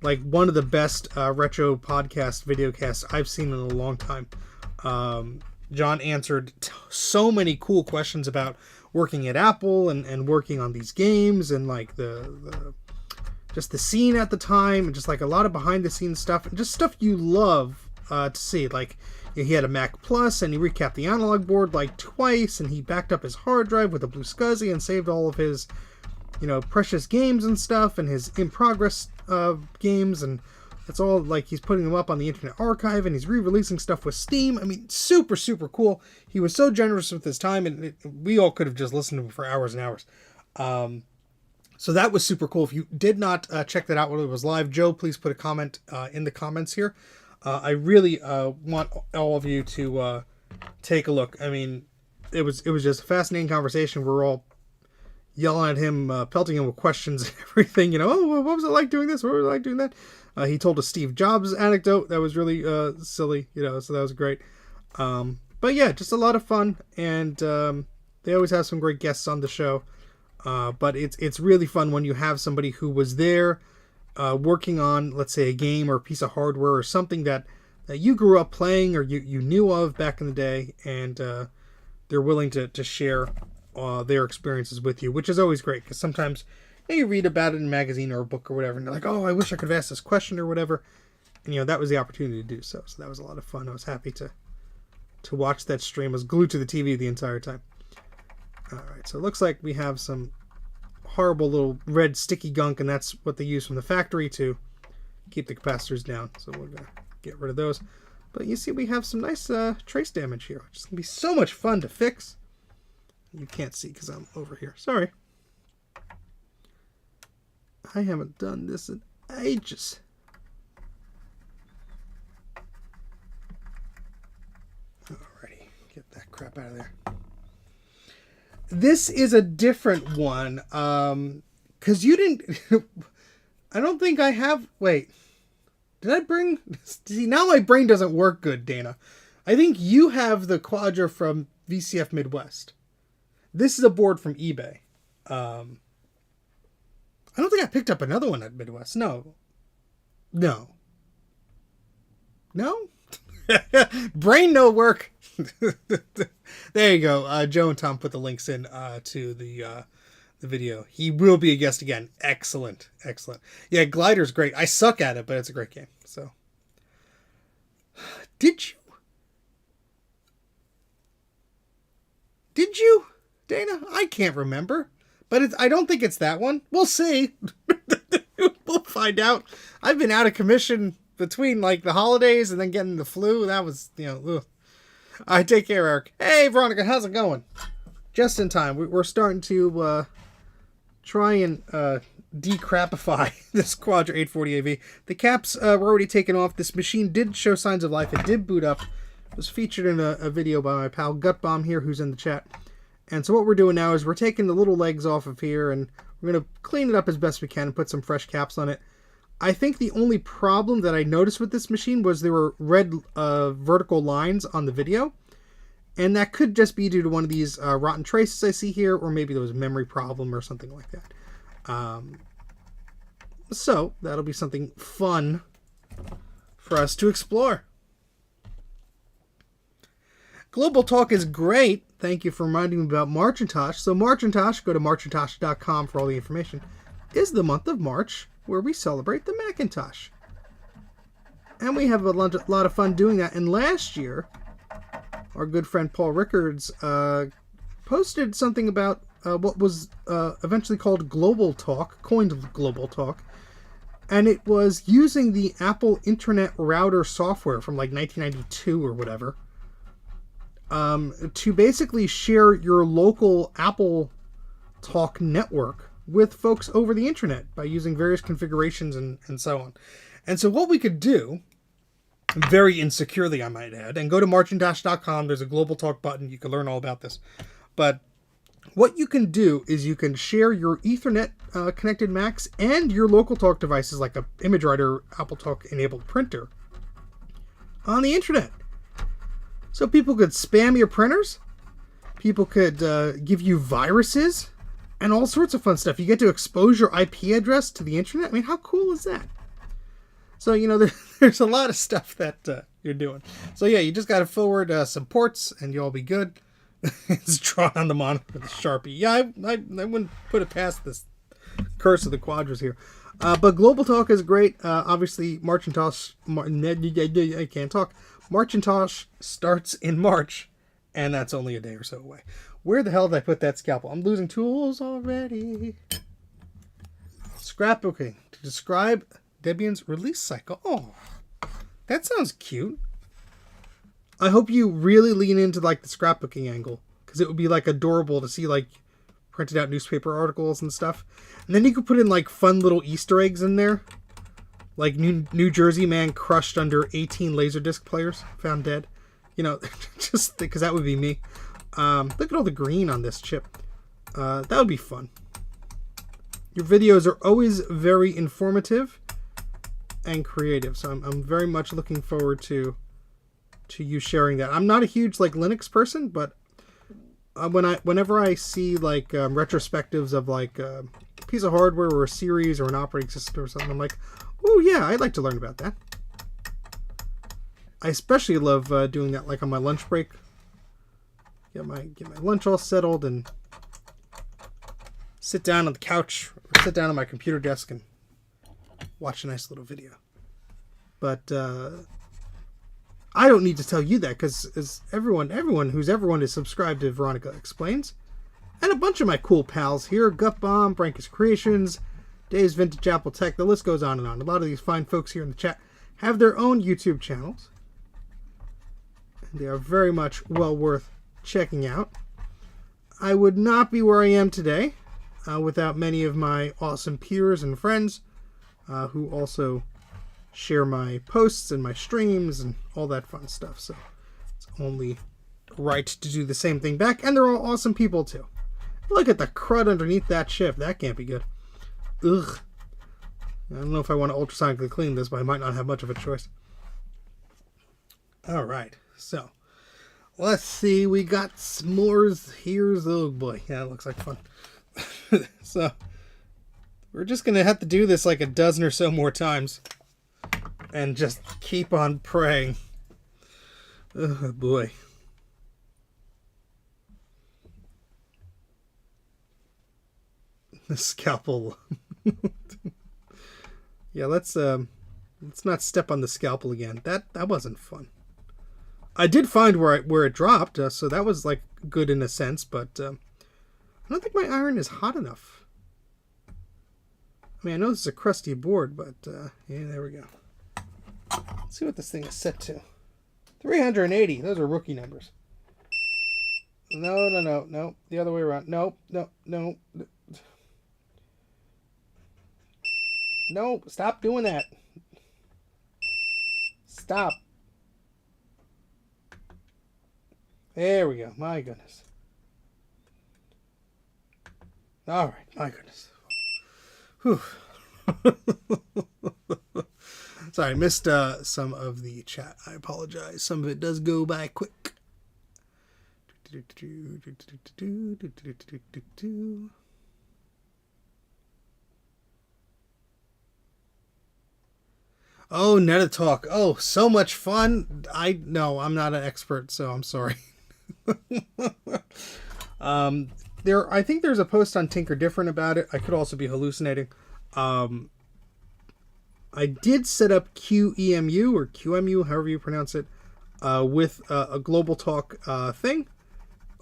like one of the best retro podcast videocasts I've seen in a long time. John answered so many cool questions about working at Apple and working on these games and like the just the scene at the time and just like a lot of behind the scenes stuff and just stuff you love to see. Like, you know, he had a Mac Plus and he recapped the analog board like twice and he backed up his hard drive with a Blue SCSI and saved all of his, you know, precious games and stuff and his in progress games, and it's all like he's putting them up on the Internet Archive and he's re-releasing stuff with Steam. I mean, super, super cool. He was so generous with his time and we all could have just listened to him for hours and hours. So that was super cool. If you did not check that out when it was live, Joe, please put a comment in the comments here. I really want all of you to take a look. I mean, it was just a fascinating conversation. We're all yelling at him, pelting him with questions and everything. You know, oh, what was it like doing this? What was it like doing that? He told a Steve Jobs anecdote that was really silly, you know, so that was great. But yeah, just a lot of fun, and they always have some great guests on the show. But it's really fun when you have somebody who was there working on, let's say, a game or a piece of hardware or something that you grew up playing or you knew of back in the day, and they're willing to share their experiences with you, which is always great, because sometimes you read about it in a magazine or a book or whatever, and you're like, oh, I wish I could have asked this question or whatever. And, you know, that was the opportunity to do so. So that was a lot of fun. I was happy to watch that stream. I was glued to the TV the entire time. All right, so it looks like we have some horrible little red sticky gunk, and that's what they use from the factory to keep the capacitors down. So we're going to get rid of those. But you see we have some nice trace damage here, which is going to be so much fun to fix. You can't see because I'm over here. Sorry. I haven't done this in ages. Alrighty, get that crap out of there. This is a different one, because you didn't... I don't think I have... Wait. Did I bring... See, now my brain doesn't work good, Dana. I think you have the Quadra from VCF Midwest. This is a board from eBay. I don't think I picked up another one at Midwest. No. No? Brain no work. There you go. Joe and Tom put the links in to the video. He will be a guest again. Excellent. Excellent. Yeah, Glider's great. I suck at it, but it's a great game. So, Did you, Dana? I can't remember. But I don't think it's that one. We'll see. We'll find out. I've been out of commission between like the holidays and then getting the flu. That was, ugh. All right, take care, Eric. Hey, Veronica, how's it going? Just in time. We're starting to try and decrapify this Quadra 840 AV. The caps were already taken off. This machine did show signs of life. It did boot up. It was featured in a video by my pal Gutbomb here, who's in the chat. And so what we're doing now is we're taking the little legs off of here and we're going to clean it up as best we can and put some fresh caps on it. I think the only problem that I noticed with this machine was there were red vertical lines on the video. And that could just be due to one of these rotten traces I see here, or maybe there was a memory problem or something like that. So that'll be something fun for us to explore. Global Talk is great. Thank you for reminding me about Marcintosh. So Marcintosh, go to marcintosh.com for all the information, is the month of March where we celebrate the Macintosh. And we have a lot of fun doing that. And last year, our good friend Paul Rickards posted something about what was eventually called Global Talk, coined Global Talk. And it was using the Apple Internet Router software from like 1992 or whatever. To basically share your local Apple Talk network with folks over the internet by using various configurations and so on. And so what we could do, very insecurely I might add, and go to marcintosh.com, there's a Global Talk button, you can learn all about this. But what you can do is you can share your Ethernet connected Macs and your local Talk devices like a ImageWriter Apple Talk enabled printer on the internet. So people could spam your printers, people could give you viruses, and all sorts of fun stuff. You get to expose your IP address to the internet. I mean, how cool is that? So, there's a lot of stuff that you're doing. So yeah, you just got to forward some ports, and you'll be good. It's drawn on the monitor with a Sharpie. Yeah, I wouldn't put it past this curse of the Quadras here. But Global Talk is great. Obviously, Marcintosh, I can't talk. Marcintosh starts in March, and that's only a day or so away. Where the hell did I put that scalpel? I'm losing tools already. Scrapbooking to describe Debian's release cycle. Oh, that sounds cute. I hope you really lean into like the scrapbooking angle, because it would be like adorable to see like printed out newspaper articles and stuff. And then you could put in like fun little Easter eggs in there. Like New Jersey man crushed under 18 Laserdisc players, found dead. Just because that would be me. Look at all the green on this chip. That would be fun. Your videos are always very informative and creative, so I'm very much looking forward to you sharing that. I'm not a huge like Linux person, but whenever I see like retrospectives of like a piece of hardware or a series or an operating system or something, I'm like, oh yeah, I'd like to learn about that. I especially love doing that like on my lunch break. Get my lunch all settled and sit down on the couch or sit down on my computer desk and watch a nice little video. But I don't need to tell you that, because everyone is subscribed to Veronica Explains. And a bunch of my cool pals here, Gutbomb, Brankus Creations, Dave's Vintage Apple Tech, the list goes on and on. A lot of these fine folks here in the chat have their own YouTube channels. And they are very much well worth checking out. I would not be where I am today without many of my awesome peers and friends who also share my posts and my streams and all that fun stuff. So it's only right to do the same thing back. And they're all awesome people too. Look at the crud underneath that chip. That can't be good. Ugh. I don't know if I want to ultrasonically clean this, but I might not have much of a choice. All right, so let's see. We got s'mores. Here's, oh boy, yeah, it looks like fun. So we're just gonna have to do this like a dozen or so more times, and just keep on praying Oh boy. The scalpel. Yeah, let's not step on the scalpel again. That wasn't fun. I did find where it dropped, so that was like good in a sense, but I don't think my iron is hot enough. I mean, I know this is a crusty board, but yeah, there we go. Let's see what this thing is set to. 380. Those are rookie numbers. No. The other way around. No. No, stop doing that. Stop. There we go. My goodness. All right. My goodness. Whew. Sorry, I missed some of the chat. I apologize. Some of it does go by quick. Oh, Netatalk. Oh, so much fun. No, I'm not an expert, so I'm sorry. I think there's a post on Tinker Different about it. I could also be hallucinating. I did set up QEMU or QMU, however you pronounce it, with a Global Talk thing.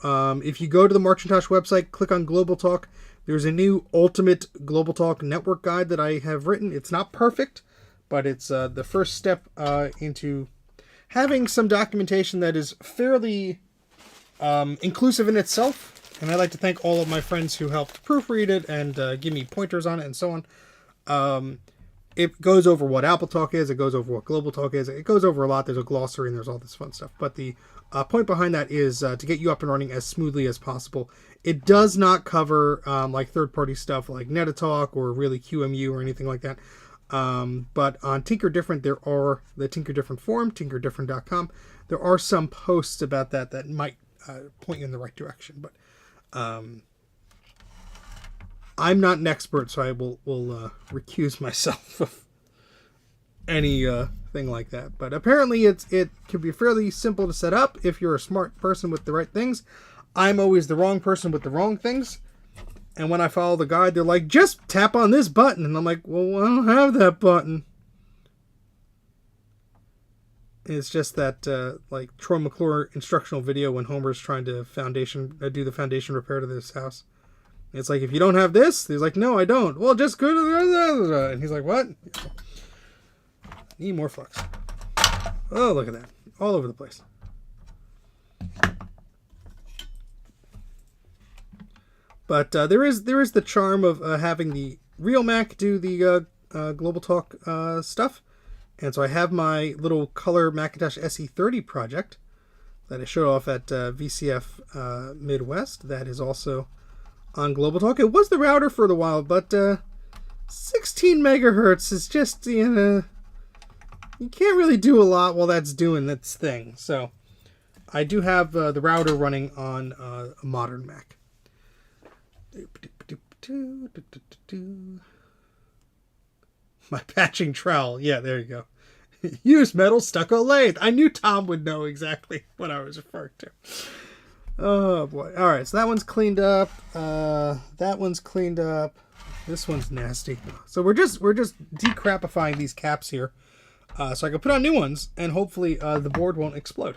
If you go to the Marchintosh website, click on Global Talk. There's a new Ultimate Global Talk network guide that I have written. It's not perfect, but it's the first step into having some documentation that is fairly inclusive in itself. And I'd like to thank all of my friends who helped proofread it and give me pointers on it and so on. It goes over what Apple Talk is. It goes over what Global Talk is. It goes over a lot. There's a glossary and there's all this fun stuff. But the point behind that is to get you up and running as smoothly as possible. It does not cover like third-party stuff like Netatalk or really QMU or anything like that. But on Tinker Different, there are the Tinker Different forum, tinkerdifferent.com. There are some posts about that might point you in the right direction. But I'm not an expert, so I will recuse myself of any thing like that. But apparently it can be fairly simple to set up if you're a smart person with the right things. I'm always the wrong person with the wrong things. And when I follow the guide, they're like, just tap on this button. And I'm like, well, I don't have that button. It's just that like Troy McClure instructional video when Homer's trying to do the foundation repair to this house. It's like, if you don't have this, he's like, no, I don't. Well, just go to the... And he's like, what? Need more flux. Oh, look at that. All over the place. But there is the charm of having the real Mac do the Global Talk stuff. And so I have my little color Macintosh SE30 project that I showed off at VCF Midwest. That is also on Global Talk. It was the router for a while, but 16 megahertz is just, you can't really do a lot while that's doing its thing. So I do have the router running on a modern Mac. My patching trowel. Yeah, there you go. Use metal stucco lathe. I knew Tom would know exactly what I was referring to. Oh boy. All right, so that one's cleaned up. That one's cleaned up. This one's nasty. So we're just decrapifying these caps here, so I can put on new ones and hopefully the board won't explode.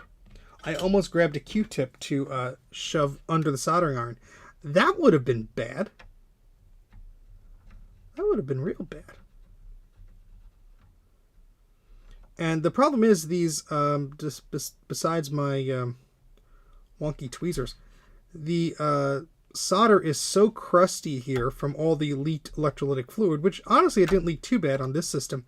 I almost grabbed a Q-tip to shove under the soldering iron. That would have been bad. That would have been real bad. And the problem is these, besides my wonky tweezers, the solder is so crusty here from all the leaked electrolytic fluid, which honestly it didn't leak too bad on this system.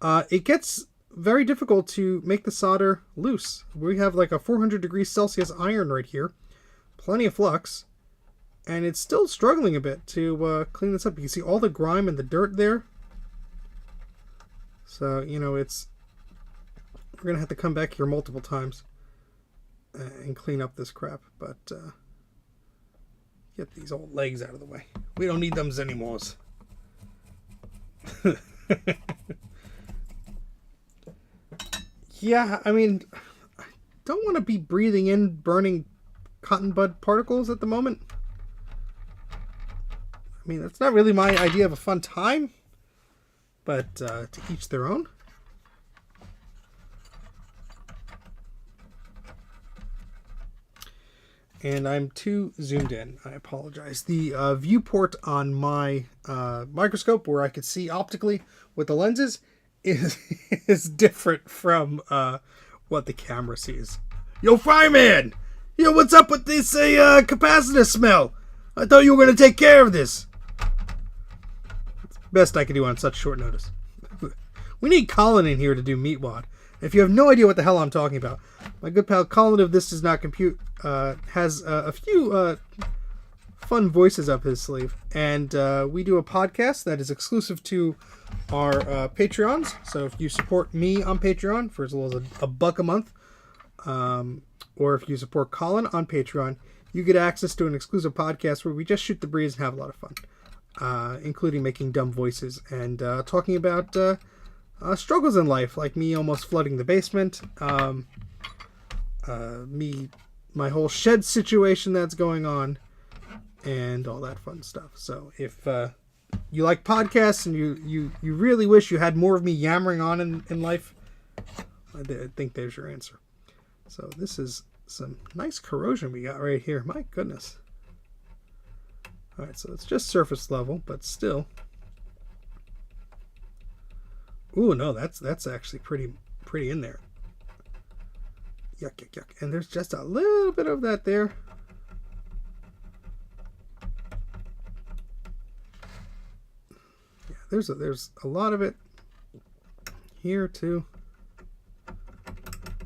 It gets very difficult to make the solder loose. We have like a 400 degrees Celsius iron right here, plenty of flux, and it's still struggling a bit to clean this up. You can see all the grime and the dirt there. So, we're going to have to come back here multiple times and clean up this crap, but get these old legs out of the way. We don't need them anymore. Yeah, I mean, don't want to be breathing in burning cotton bud particles at the moment. I mean, that's not really my idea of a fun time, but to each their own. And I'm too zoomed in. I apologize. The viewport on my microscope, where I could see optically with the lenses, is different from what the camera sees. Yo, fireman! Yo, what's up with this capacitor smell? I thought you were going to take care of this. It's the best I can do on such short notice. We need Colin in here to do Meatwad. If you have no idea what the hell I'm talking about, my good pal Colin of This Does Not Compute has a few fun voices up his sleeve. And we do a podcast that is exclusive to our Patreons. So if you support me on Patreon for as little as $1 a month, or if you support Colin on Patreon, you get access to an exclusive podcast where we just shoot the breeze and have a lot of fun, including making dumb voices and talking about struggles in life, like me almost flooding the basement, my whole shed situation that's going on, and all that fun stuff. So if you like podcasts and you really wish you had more of me yammering on in life, I think there's your answer. So this is some nice corrosion we got right here. My goodness. Alright, so it's just surface level, but still. Ooh, no, that's actually pretty in there. Yuck, yuck, yuck. And there's just a little bit of that there. Yeah, there's a lot of it here too.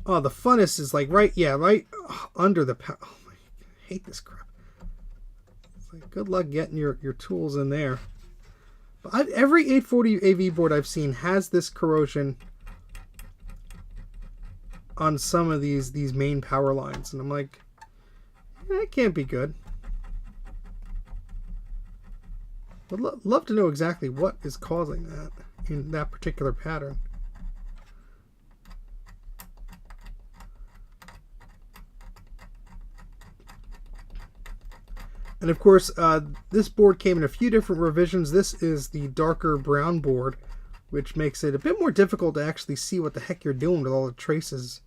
Oh, the funnest is like right under the power. Oh I hate this crap. It's like, good luck getting your tools in there. But every 840 AV board I've seen has this corrosion on some of these main power lines, and I'm like, that can't be good. I'd love to know exactly what is causing that in that particular pattern. And of course, this board came in a few different revisions. This is the darker brown board, which makes it a bit more difficult to actually see what the heck you're doing with all the traces,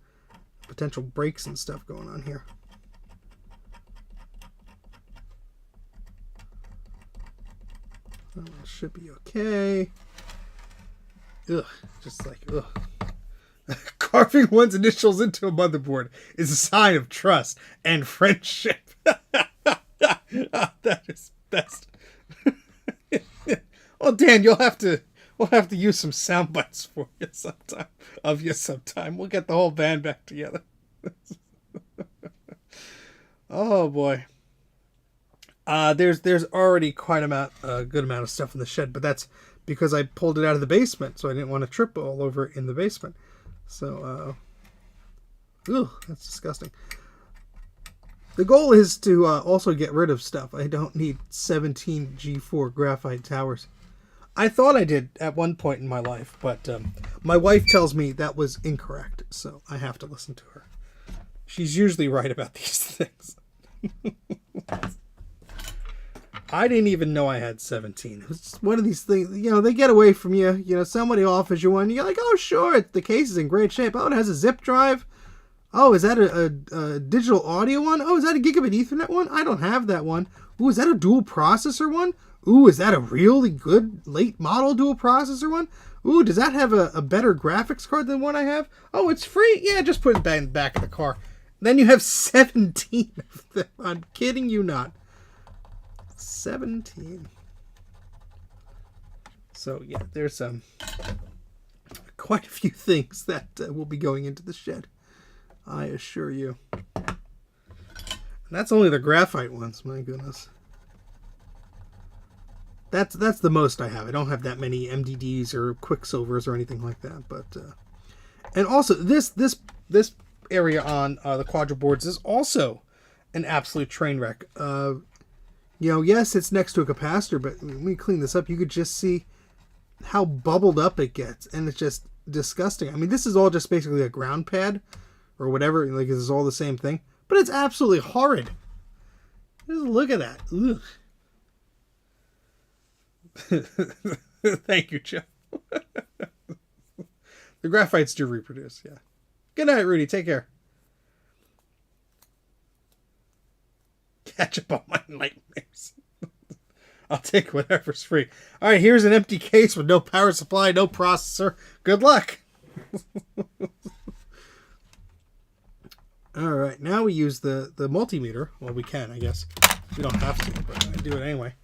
potential breaks and stuff going on here. That should be okay. Ugh, just like, ugh. Carving one's initials into a motherboard is a sign of trust and friendship. Oh, that is best. Well, Dan, we'll have to use some sound bites for you sometime. We'll get the whole band back together. Oh boy. There's already quite a good amount of stuff in the shed, but that's because I pulled it out of the basement, so I didn't want to trip all over in the basement. So, that's disgusting. The goal is to also get rid of stuff. I don't need 17 G4 graphite towers. I thought I did at one point in my life, but my wife tells me that was incorrect, so I have to listen to her. She's usually right about these things. I didn't even know I had 17. It's one of these things, they get away from you. Somebody offers you one, you're like, oh, sure, the case is in great shape. Oh, it has a zip drive. Oh, is that a digital audio one? Oh, is that a gigabit Ethernet one? I don't have that one. Ooh, is that a dual processor one? Ooh, is that a really good late model dual processor one? Ooh, does that have a better graphics card than one I have? Oh, it's free? Yeah, just put it back in the back of the car. Then you have 17 of them. I'm kidding you not. 17. So, yeah, there's quite a few things that will be going into the shed. I assure you. And that's only the graphite ones, my goodness. That's the most I have. I don't have that many MDDs or Quicksilvers or anything like that. But and also this area on the Quadra boards is also an absolute train wreck. Yes, it's next to a capacitor, but when we clean this up, you could just see how bubbled up it gets, and it's just disgusting. I mean, this is all just basically a ground pad or whatever. Like, this is all the same thing. But it's absolutely horrid. Just look at that. Thank you, Joe. The graphites do reproduce, yeah. Good night, Rudy. Take care. Catch up on my nightmares. I'll take whatever's free. All right, here's an empty case with no power supply, no processor. Good luck. All right, now we use the multimeter. Well, we can, I guess. We don't have to, but I do it anyway.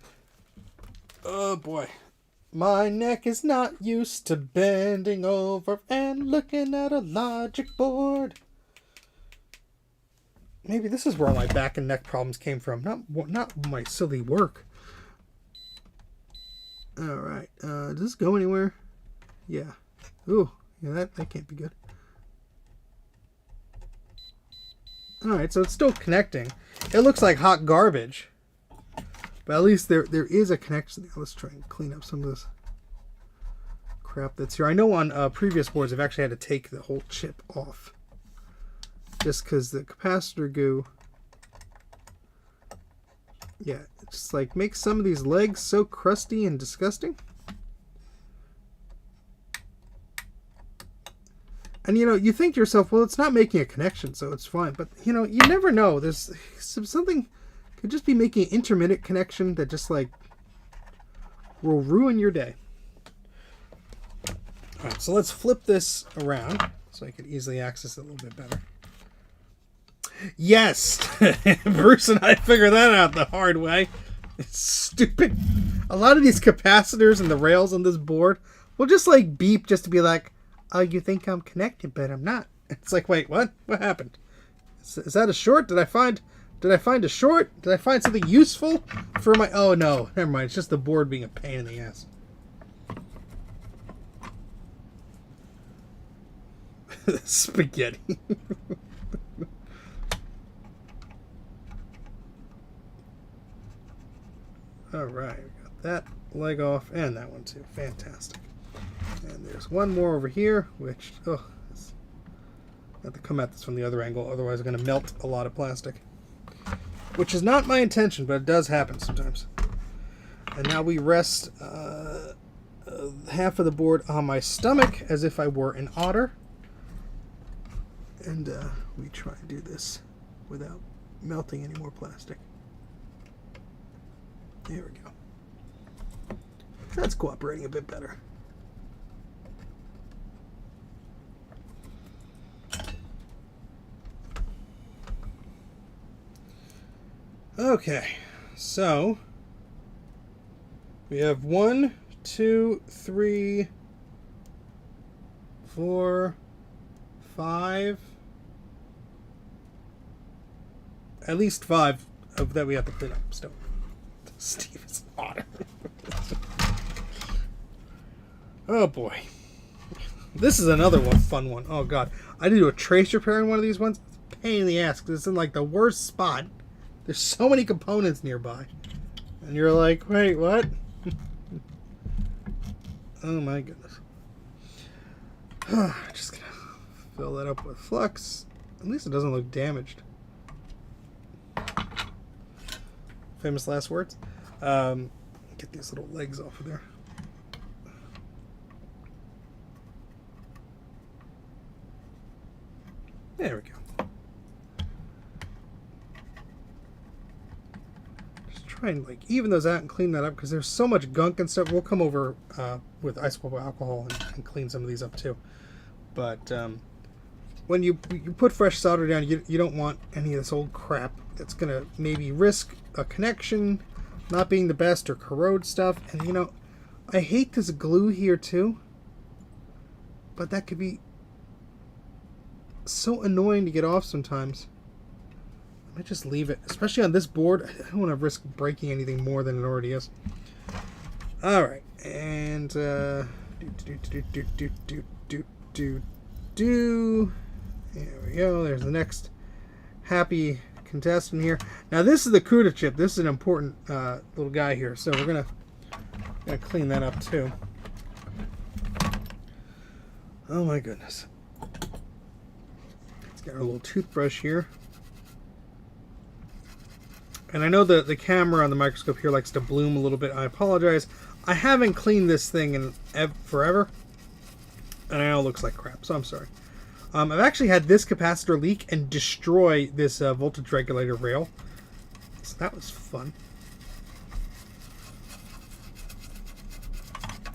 Oh, boy. My neck is not used to bending over and looking at a logic board. Maybe this is where all my back and neck problems came from. Not my silly work. All right. Does this go anywhere? Yeah. Ooh. Yeah, that can't be good. All right. So it's still connecting. It looks like hot garbage. But at least there is a connection there. Let's try and clean up some of this crap that's here. I know on previous boards I've actually had to take the whole chip off. Just because the capacitor goo, yeah, it just like makes some of these legs so crusty and disgusting. And you know, you think to yourself, well, it's not making a connection, so it's fine. But you know, you never know. There's something could just be making an intermittent connection that just like will ruin your day. All right, so let's flip this around so I can easily access it a little bit better. Yes! Bruce and I figured that out the hard way. It's stupid. A lot of these capacitors and the rails on this board will just like beep just to be like, oh, you think I'm connected, but I'm not. It's like, wait, what? What happened? Is that a short? Did I find a short? Did I find something useful for my... Oh, no. Never mind. It's just the board being a pain in the ass. Spaghetti. All right. We got that leg off and that one too. Fantastic. And there's one more over here, which... Oh, I have to come at this from the other angle. Otherwise, I'm going to melt a lot of plastic. Which is not my intention, but it does happen sometimes. And now we rest half of the board on my stomach as if I were an otter. And we try and do this without melting any more plastic. There we go. That's cooperating a bit better. Okay, so we have 1, 2, 3, 4, 5, at least 5 of that we have to clean up still. Steve is otter. Oh boy. This is another one, fun one. Oh god. I did do a trace repair in one of these ones. It's a pain in the ass because it's in like the worst spot. There's so many components nearby. And you're like, wait, what? Oh my goodness. Just gonna fill that up with flux. At least it doesn't look damaged. Famous last words. Get these little legs off of there. There we go. And like even those out and clean that up because there's so much gunk and stuff. We'll come over with isopropyl alcohol and clean some of these up too. But when you put fresh solder down, you don't want any of this old crap that's gonna maybe risk a connection not being the best or corrode stuff. And you know, I hate this glue here too, but that could be so annoying to get off sometimes. I might just leave it, especially on this board. I don't want to risk breaking anything more than it already is. All right, and there we go. There's the next happy contestant here. Now this is the CUDA chip. This is an important little guy here, so we're gonna clean that up too. Oh my goodness. Got our little toothbrush here. And I know the camera on the microscope here likes to bloom a little bit. I apologize. I haven't cleaned this thing in forever. And I know it looks like crap, so I'm sorry. I've actually had this capacitor leak and destroy this voltage regulator rail. So that was fun.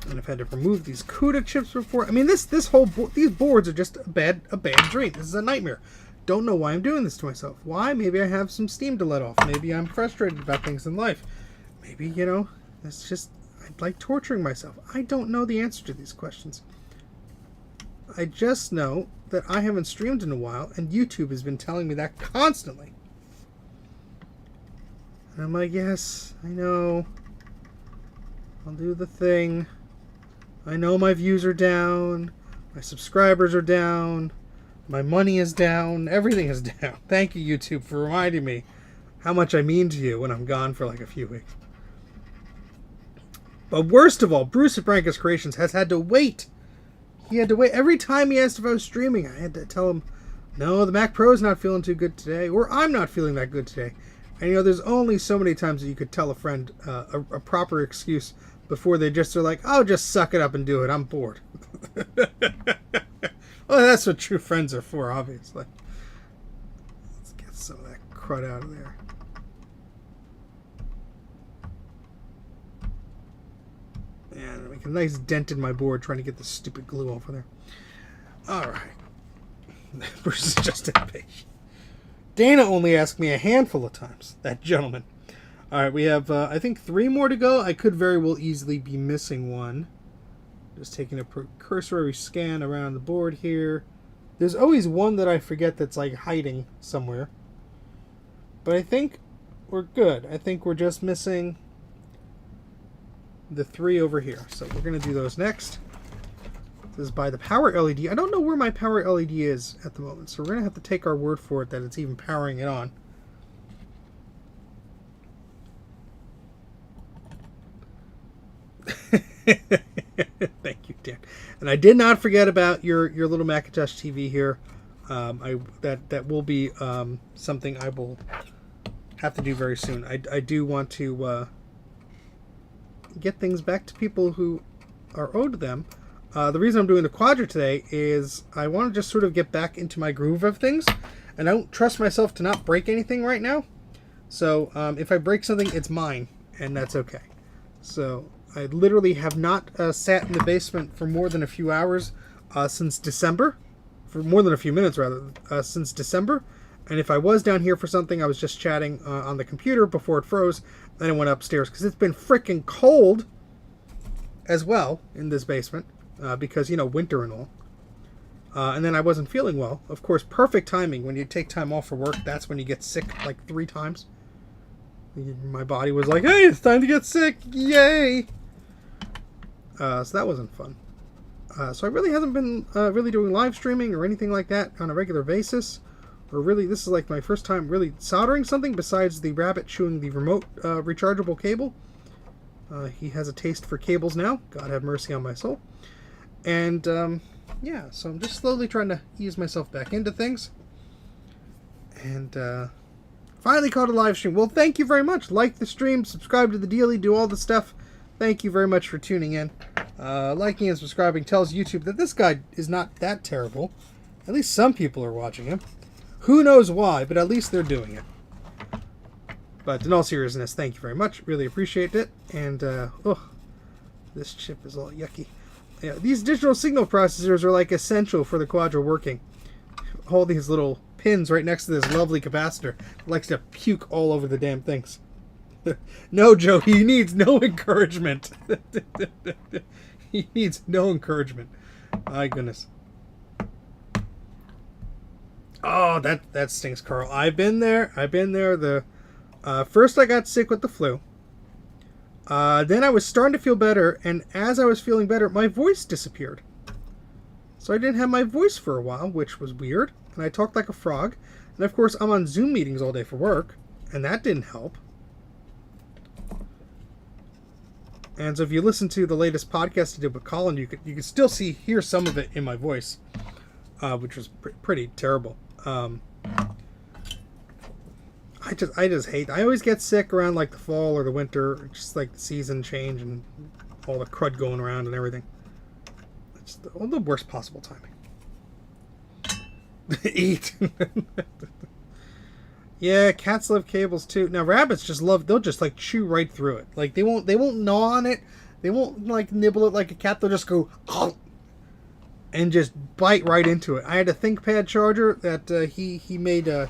And I've had to remove these CUDA chips before. I mean, these boards are just a bad dream. This is a nightmare. Don't know why I'm doing this to myself. Why? Maybe I have some steam to let off. Maybe I'm frustrated about things in life. Maybe, you know, it's just, I like torturing myself. I don't know the answer to these questions. I just know that I haven't streamed in a while, and YouTube has been telling me that constantly. And I'm like, yes, I know. I'll do the thing. I know my views are down. My subscribers are down. My money is down. Everything is down. Thank you, YouTube, for reminding me how much I mean to you when I'm gone for like a few weeks. But worst of all, Bruce at Branca's Creations has had to wait. He had to wait. Every time he asked if I was streaming, I had to tell him, no, the Mac Pro's not feeling too good today, or I'm not feeling that good today. And, you know, there's only so many times that you could tell a friend a proper excuse before they just are like, oh, just suck it up and do it. I'm bored. Well, that's what true friends are for, obviously. Let's get some of that crud out of there. And make a nice dent in my board trying to get the stupid glue off of there. Alright. Bruce is just impatient. Dana only asked me a handful of times. That gentleman. Alright, we have, I think, 3 more to go. I could very well easily be missing one. Just taking a cursory scan around the board here. There's always one that I forget that's like hiding somewhere. But I think we're good. I think we're just missing the 3 over here. So we're going to do those next. This is by the power LED. I don't know where my power LED is at the moment. So we're going to have to take our word for it that it's even powering it on. Thank you, Dan. And I did not forget about your little Macintosh TV here. That will be something I will have to do very soon. I do want to get things back to people who are owed them. The reason I'm doing the Quadra today is I want to just sort of get back into my groove of things, and I don't trust myself to not break anything right now. So if I break something, it's mine, and that's okay. So I literally have not sat in the basement for more than a few hours since December. For more than a few minutes, rather, since December. And if I was down here for something, I was just chatting on the computer before it froze. Then I went upstairs because it's been freaking cold as well in this basement because, you know, winter and all. And then I wasn't feeling well. Of course, perfect timing. When you take time off for work, that's when you get sick like 3 times. My body was like, hey, it's time to get sick. Yay! So that wasn't fun. So I really hasn't been really doing live streaming or anything like that on a regular basis. Or really, this is like my first time really soldering something besides the rabbit chewing the remote rechargeable cable. He has a taste for cables now. God have mercy on my soul. And yeah, so I'm just slowly trying to ease myself back into things. And finally caught a live stream. Well, thank you very much. Like the stream, subscribe to the daily, do all the stuff. Thank you very much for tuning in. Liking and subscribing tells YouTube that this guy is not that terrible. At least some people are watching him. Who knows why, but at least they're doing it. But in all seriousness, thank you very much. Really appreciate it. And, oh, this chip is all yucky. Yeah, these digital signal processors are like essential for the Quadra working. All these little pins right next to this lovely capacitor. It likes to puke all over the damn things. No, Joe, he needs no encouragement. He needs no encouragement. My goodness. Oh, that stinks, Carl. I've been there. The first I got sick with the flu. Then I was starting to feel better, and as I was feeling better, my voice disappeared. So I didn't have my voice for a while, which was weird. And I talked like a frog. And of course, I'm on Zoom meetings all day for work, and that didn't help. And so if you listen to the latest podcast I did with Colin, you could still hear some of it in my voice, which was pretty terrible. Um, I just hate. I always get sick around like the fall or the winter, just like the season change and all the crud going around and everything. It's the worst possible timing. Eat. Yeah, cats love cables too. Now rabbits just love. They'll just like chew right through it. Like they won't gnaw on it. They won't like nibble it like a cat. They'll just go and just bite right into it. I had a ThinkPad charger that he made a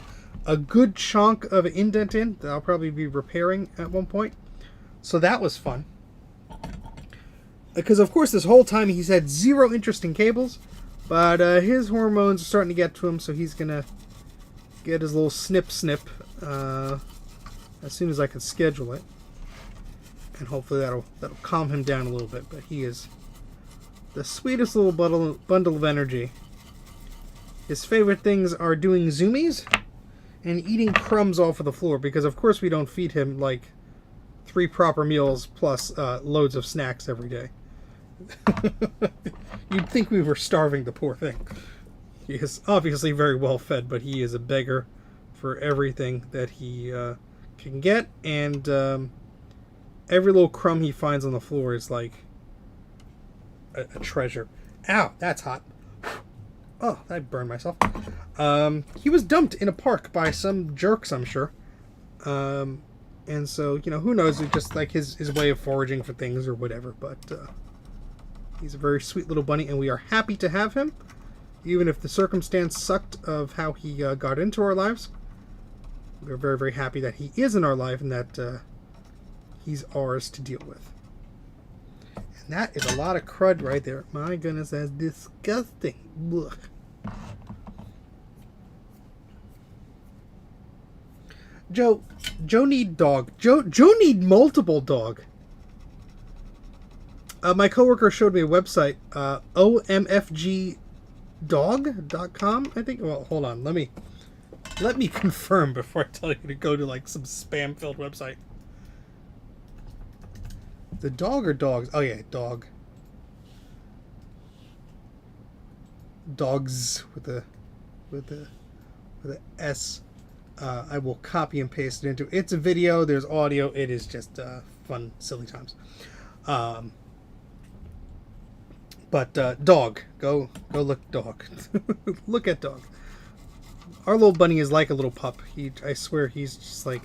good chunk of an indent in that I'll probably be repairing at one point. So that was fun. Because of course this whole time he's had zero interest in cables, but his hormones are starting to get to him, so he's gonna get his little snip as soon as I can schedule it, and hopefully that'll calm him down a little bit. But he is the sweetest little bundle of energy. His favorite things are doing zoomies and eating crumbs off of the floor, because of course we don't feed him like 3 proper meals plus loads of snacks every day. You'd think we were starving the poor thing. He is obviously very well fed, but he is a beggar for everything that he can get, and every little crumb he finds on the floor is like a treasure. Ow, that's hot. Oh, I burned myself. He was dumped in a park by some jerks, I'm sure. And so, you know, who knows, it's just like his way of foraging for things or whatever, but he's a very sweet little bunny, and we are happy to have him, even if the circumstance sucked of how he got into our lives. We're very, very happy that he is in our life and that he's ours to deal with. And that is a lot of crud right there. My goodness, that's disgusting. Ugh. Joe need dog. Joe need multiple dog. My coworker showed me a website, omfgdog.com, I think. Well, hold on. Let me confirm before I tell you to go to like some spam-filled website. The dog or dogs? Oh yeah, dog. Dogs with a S. I will copy and paste it into. It's a video. There's audio. It is just fun, silly times. But dog, go look dog. Look at dog. Our little bunny is like a little pup. I swear he's just like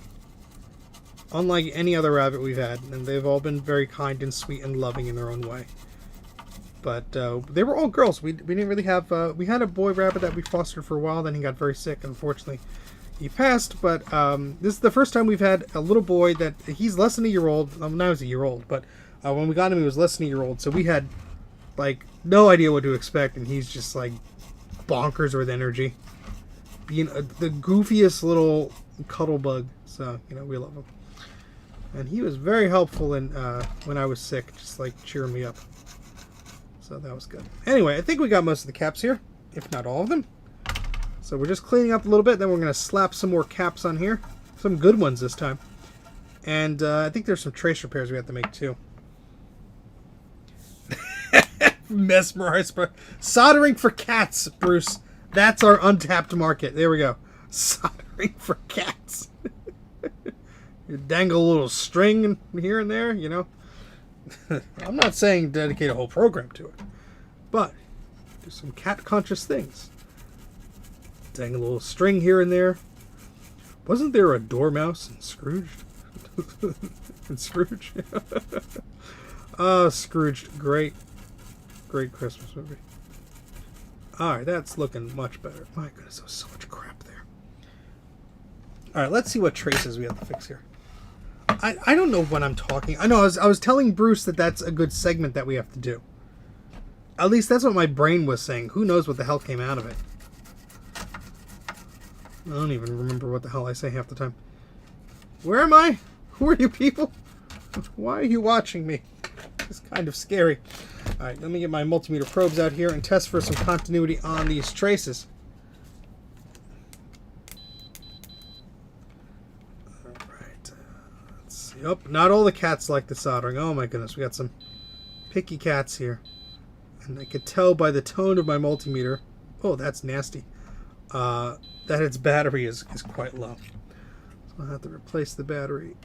unlike any other rabbit we've had, and they've all been very kind and sweet and loving in their own way. But they were all girls. We didn't really have. We had a boy rabbit that we fostered for a while. Then he got very sick. Unfortunately, he passed. But this is the first time we've had a little boy that he's less than a year old. Now he's a year old, but when we got him, he was less than a year old. So we had like no idea what to expect, and he's just like bonkers with energy, being the goofiest little cuddle bug. So you know we love him, and he was very helpful in when I was sick, just like cheering me up. So that was good. Anyway, I think we got most of the caps here, if not all of them. So we're just cleaning up a little bit, then we're going to slap some more caps on here. Some good ones this time. And I think there's some trace repairs we have to make too. Mesmerized. Soldering for cats, Bruce. That's our untapped market. There we go. Soldering for cats. You dangle a little string here and there, you know. I'm not saying dedicate a whole program to it, but do some cat-conscious things. Dang a little string here and there. Wasn't there a dormouse in Scrooge? In Scrooge? Oh, Scrooge. Great Christmas movie. Alright, that's looking much better. My goodness, there was so much crap there. Alright, let's see what traces we have to fix here. I don't know what I'm talking. I know I was telling Bruce that that's a good segment that we have to do. At least that's what my brain was saying. Who knows what the hell came out of it. I don't even remember what the hell I say half the time. Where am I? Who are you people? Why are you watching me? It's kind of scary. Alright, let me get my multimeter probes out here and test for some continuity on these traces. Yep, not all the cats like the soldering. Oh my goodness, we got some picky cats here. And I could tell by the tone of my multimeter. Oh, that's nasty. that its battery is quite low. So I'll have to replace the battery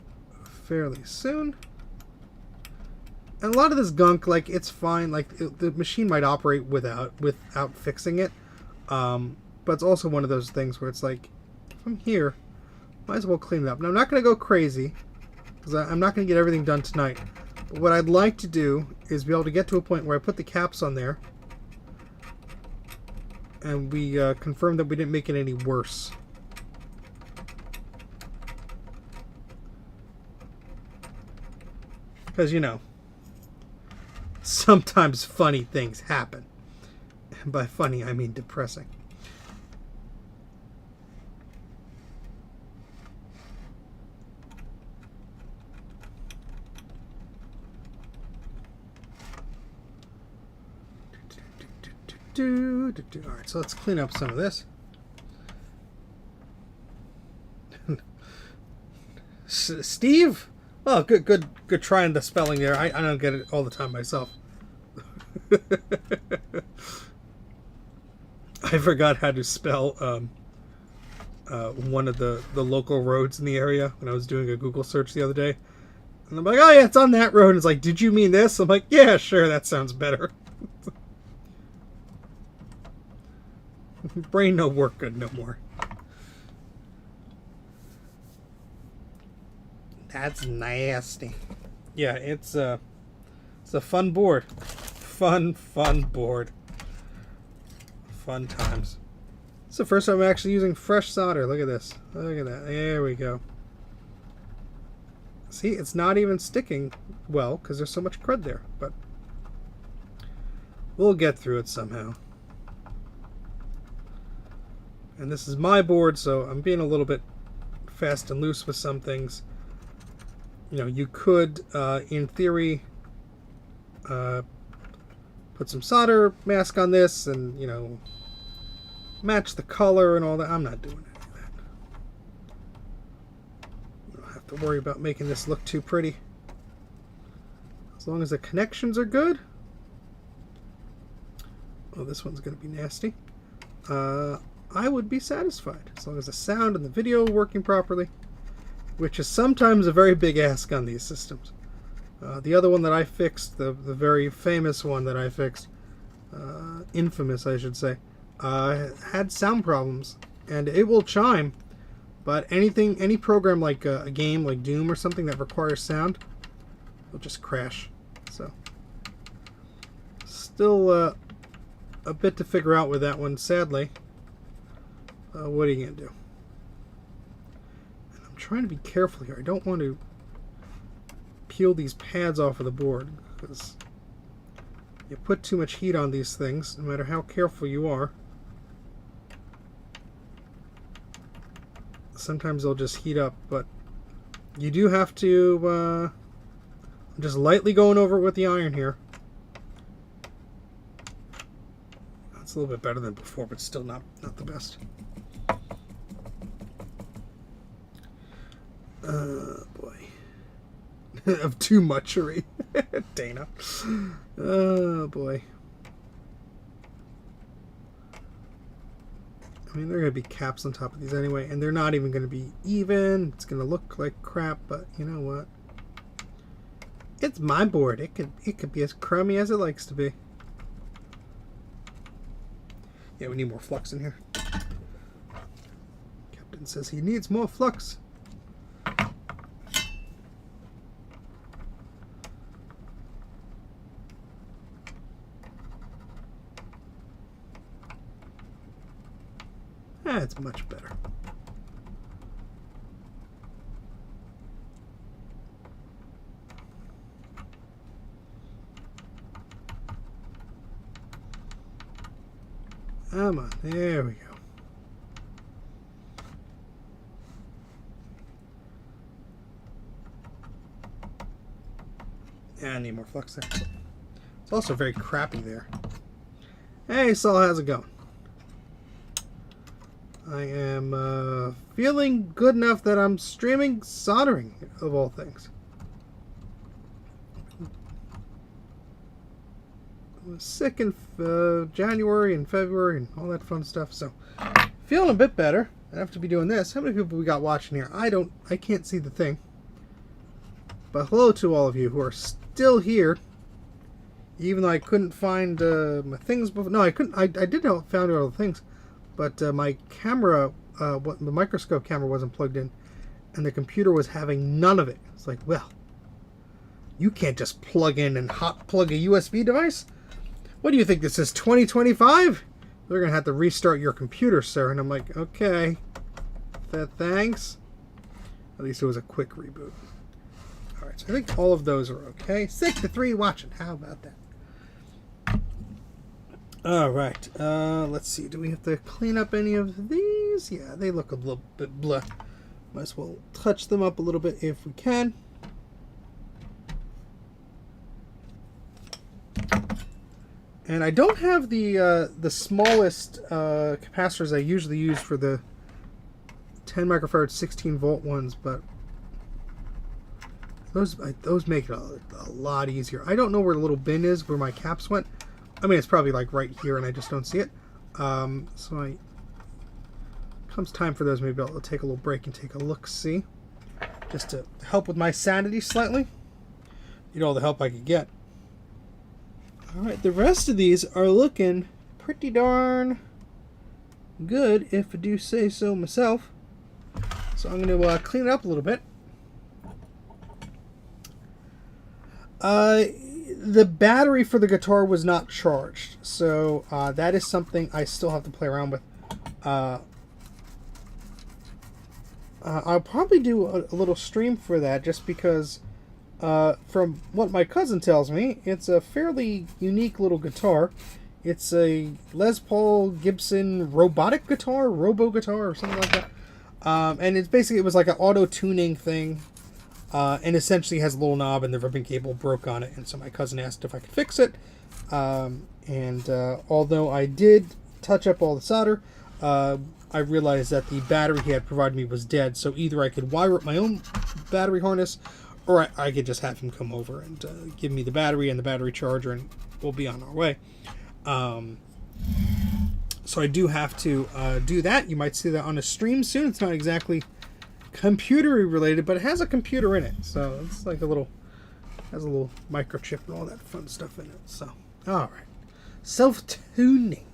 fairly soon. And a lot of this gunk, like, it's fine. Like, the machine might operate without fixing it. But it's also one of those things where it's like, if I'm here, might as well clean it up. Now, I'm not going to go crazy, because I'm not going to get everything done tonight. But what I'd like to do is be able to get to a point where I put the caps on there, and we confirm that we didn't make it any worse. Because, you know, sometimes funny things happen. And by funny, I mean depressing. Alright, so let's clean up some of this. Steve? Oh, good trying the spelling there. I don't get it all the time myself. I forgot how to spell one of the local roads in the area when I was doing a Google search the other day. And I'm like, oh yeah, it's on that road. And it's like, did you mean this? I'm like, yeah, sure, that sounds better. Brain no work good no more. That's nasty. Yeah, it's a fun board. Fun board. Fun times. It's the first time I'm actually using fresh solder. Look at this. Look at that. There we go. See, it's not even sticking well because there's so much crud there, but we'll get through it somehow. And this is my board, so I'm being a little bit fast and loose with some things. You know, you could, in theory, put some solder mask on this and, you know, match the color and all that. I'm not doing any of that. You don't have to worry about making this look too pretty. As long as the connections are good. Oh, this one's going to be nasty. I would be satisfied as long as the sound and the video are working properly, which is sometimes a very big ask on these systems. The other one that I fixed, the very famous one that I fixed, infamous I should say, had sound problems, and it will chime, but any program like a game like Doom or something that requires sound will just crash. So still a bit to figure out with that one, sadly. What are you going to do? And I'm trying to be careful here. I don't want to peel these pads off of the board, because you put too much heat on these things, no matter how careful you are. Sometimes they'll just heat up, but you do have to I'm just lightly going over it with the iron here. That's a little bit better than before, but still not the best. Boy. Of too muchery. Dana. Oh, boy. I mean, there are going to be caps on top of these anyway, and they're not even going to be even. It's going to look like crap, but you know what? It's my board. It could be as crummy as it likes to be. Yeah, we need more flux in here. Captain says he needs more flux. That's much better. Come on, there we go. Yeah, I need more flux there. It's also very crappy there. Hey, Saul, how's it going? I am feeling good enough that I'm streaming soldering, of all things. I was sick in January and February and all that fun stuff, so Feeling a bit better. I have to be doing this. How many people we got watching here? I can't see the thing. But hello to all of you who are still here. Even though I couldn't find my things before. No, I couldn't. I did found all the things. But my camera, the microscope camera wasn't plugged in. And the computer was having none of it. It's like, well, you can't just plug in and hot plug a USB device. What do you think this is, 2025? They're going to have to restart your computer, sir. And I'm like, okay. Thanks. At least it was a quick reboot. All right, so I think all of those are okay. 6 to 3 watching. How about that? All right. Let's see. Do we have to clean up any of these? Yeah, they look a little bit blah. Might as well touch them up a little bit if we can. And I don't have the smallest capacitors I usually use for the 10 microfarad 16 volt ones, but those make it a lot easier. I don't know where the little bin is where my caps went. I mean, it's probably like right here and I just don't see it. So comes time for those, maybe I'll take a little break and take a look-see. Just to help with my sanity slightly. Need all the help I could get. Alright, the rest of these are looking pretty darn good, if I do say so myself. So I'm going to clean it up a little bit. The battery for the guitar was not charged, so that is something I still have to play around with. I'll probably do a little stream for that, just because from what my cousin tells me, it's a fairly unique little guitar. It's a Les Paul Gibson robotic guitar, robo guitar, or something like that. And it's basically, it was like an auto-tuning thing, and essentially has a little knob and the ribbon cable broke on it. And so my cousin asked if I could fix it. Although I did touch up all the solder, I realized that the battery he had provided me was dead. So either I could wire up my own battery harness, or I could just have him come over and give me the battery and the battery charger, and we'll be on our way. So I do have to do that. You might see that on a stream soon. It's not exactly computer related, but it has a computer in it. So it's like has a little microchip and all that fun stuff in it. So, all right. Self-tuning.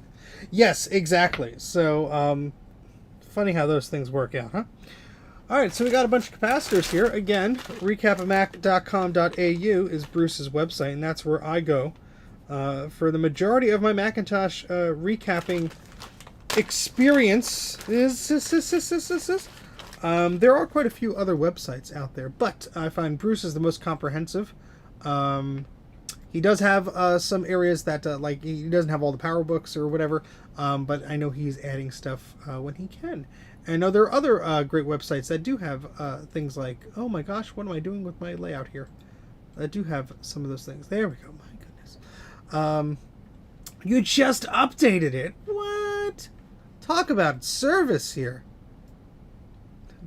Yes, exactly. So, funny how those things work out, huh? All right, so we got a bunch of capacitors here. Again, recapamac.com.au is Bruce's website, and that's where I go for the majority of my Macintosh recapping experience. There are quite a few other websites out there, but I find Bruce is the most comprehensive. He does have some areas that, like, he doesn't have all the power books or whatever, but I know he's adding stuff when he can. And I know there are other great websites that do have things like, oh my gosh, what am I doing with my layout here? That do have some of those things. There we go, my goodness. You just updated it. What? Talk about service here.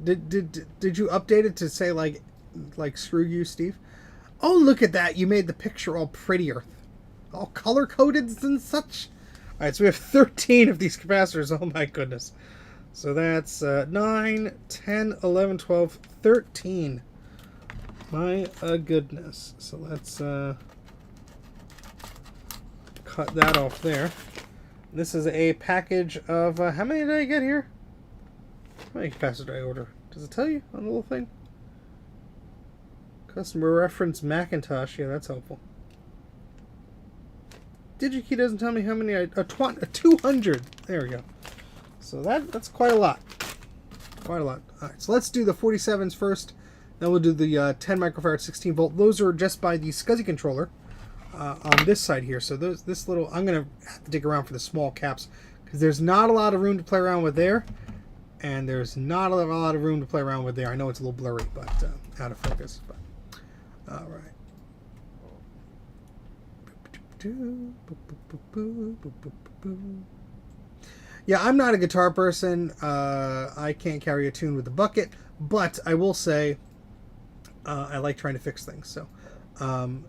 Did you update it to say like screw you, Steve? Oh, look at that. You made the picture all prettier. All color-coded and such. All right, so we have 13 of these capacitors. Oh, my goodness. So that's 9, 10, 11, 12, 13. My goodness. So let's cut that off there. This is a package of... how many did I get here? How many capacitors did I order? Does it tell you on the little thing? Customer reference Macintosh. Yeah, that's helpful. DigiKey doesn't tell me how many 200. There we go. So that's quite a lot. Quite a lot. All right, so let's do the 47s first. Then we'll do the 10 microfarad 16 volt. Those are just by the SCSI controller on this side here. So this little, I'm going to have to dig around for the small caps because there's not a lot of room to play around with there. And there's not a lot of room to play around with there. I know it's a little blurry, but out of focus. But all right. Yeah, I'm not a guitar person. I can't carry a tune with a bucket, but I will say I like trying to fix things. So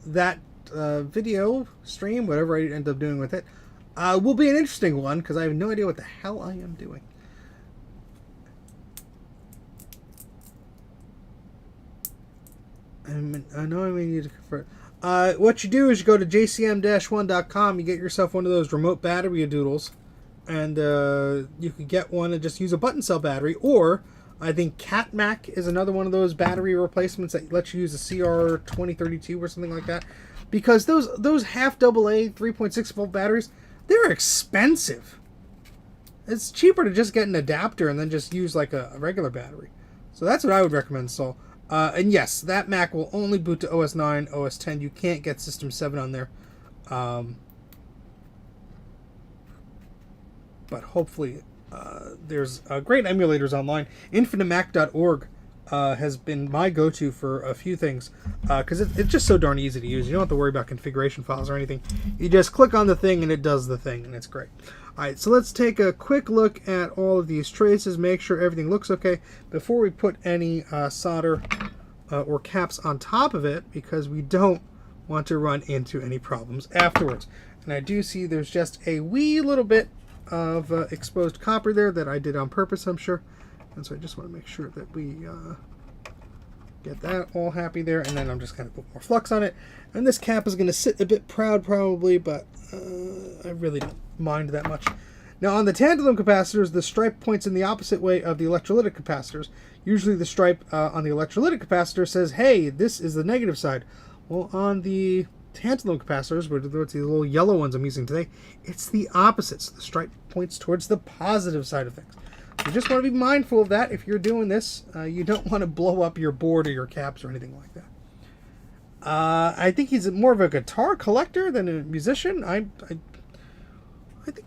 that video stream, whatever I end up doing with it, will be an interesting one because I have no idea what the hell I am doing. I know I may need to convert. What you do is you go to jcm-1.com. You get yourself one of those remote battery doodles, and you can get one and just use a button cell battery. Or I think CatMac is another one of those battery replacements that lets you use a CR2032 or something like that. Because those half AA 3.6 volt batteries, they're expensive. It's cheaper to just get an adapter and then just use like a regular battery. So that's what I would recommend, Saul. And yes, that Mac will only boot to OS 9, OS 10. You can't get System 7 on there. But hopefully there's great emulators online. InfiniteMac.org has been my go-to for a few things. Because it's just so darn easy to use. You don't have to worry about configuration files or anything. You just click on the thing and it does the thing. And it's great. Alright, so let's take a quick look at all of these traces, make sure everything looks okay before we put any solder or caps on top of it, because we don't want to run into any problems afterwards. And I do see there's just a wee little bit of exposed copper there that I did on purpose, I'm sure. And so I just want to make sure that we get that all happy there, and then I'm just going to put more flux on it. And this cap is going to sit a bit proud probably, but I really don't mind that much. Now on the tantalum capacitors, the stripe points in the opposite way of the electrolytic capacitors. Usually the stripe on the electrolytic capacitor says, hey, this is the negative side. Well, on the tantalum capacitors, which are the little yellow ones I'm using today, it's the opposite. So the stripe points towards the positive side of things. You just want to be mindful of that if you're doing this. You don't want to blow up your board or your caps or anything like that. I think he's more of a guitar collector than a musician. I think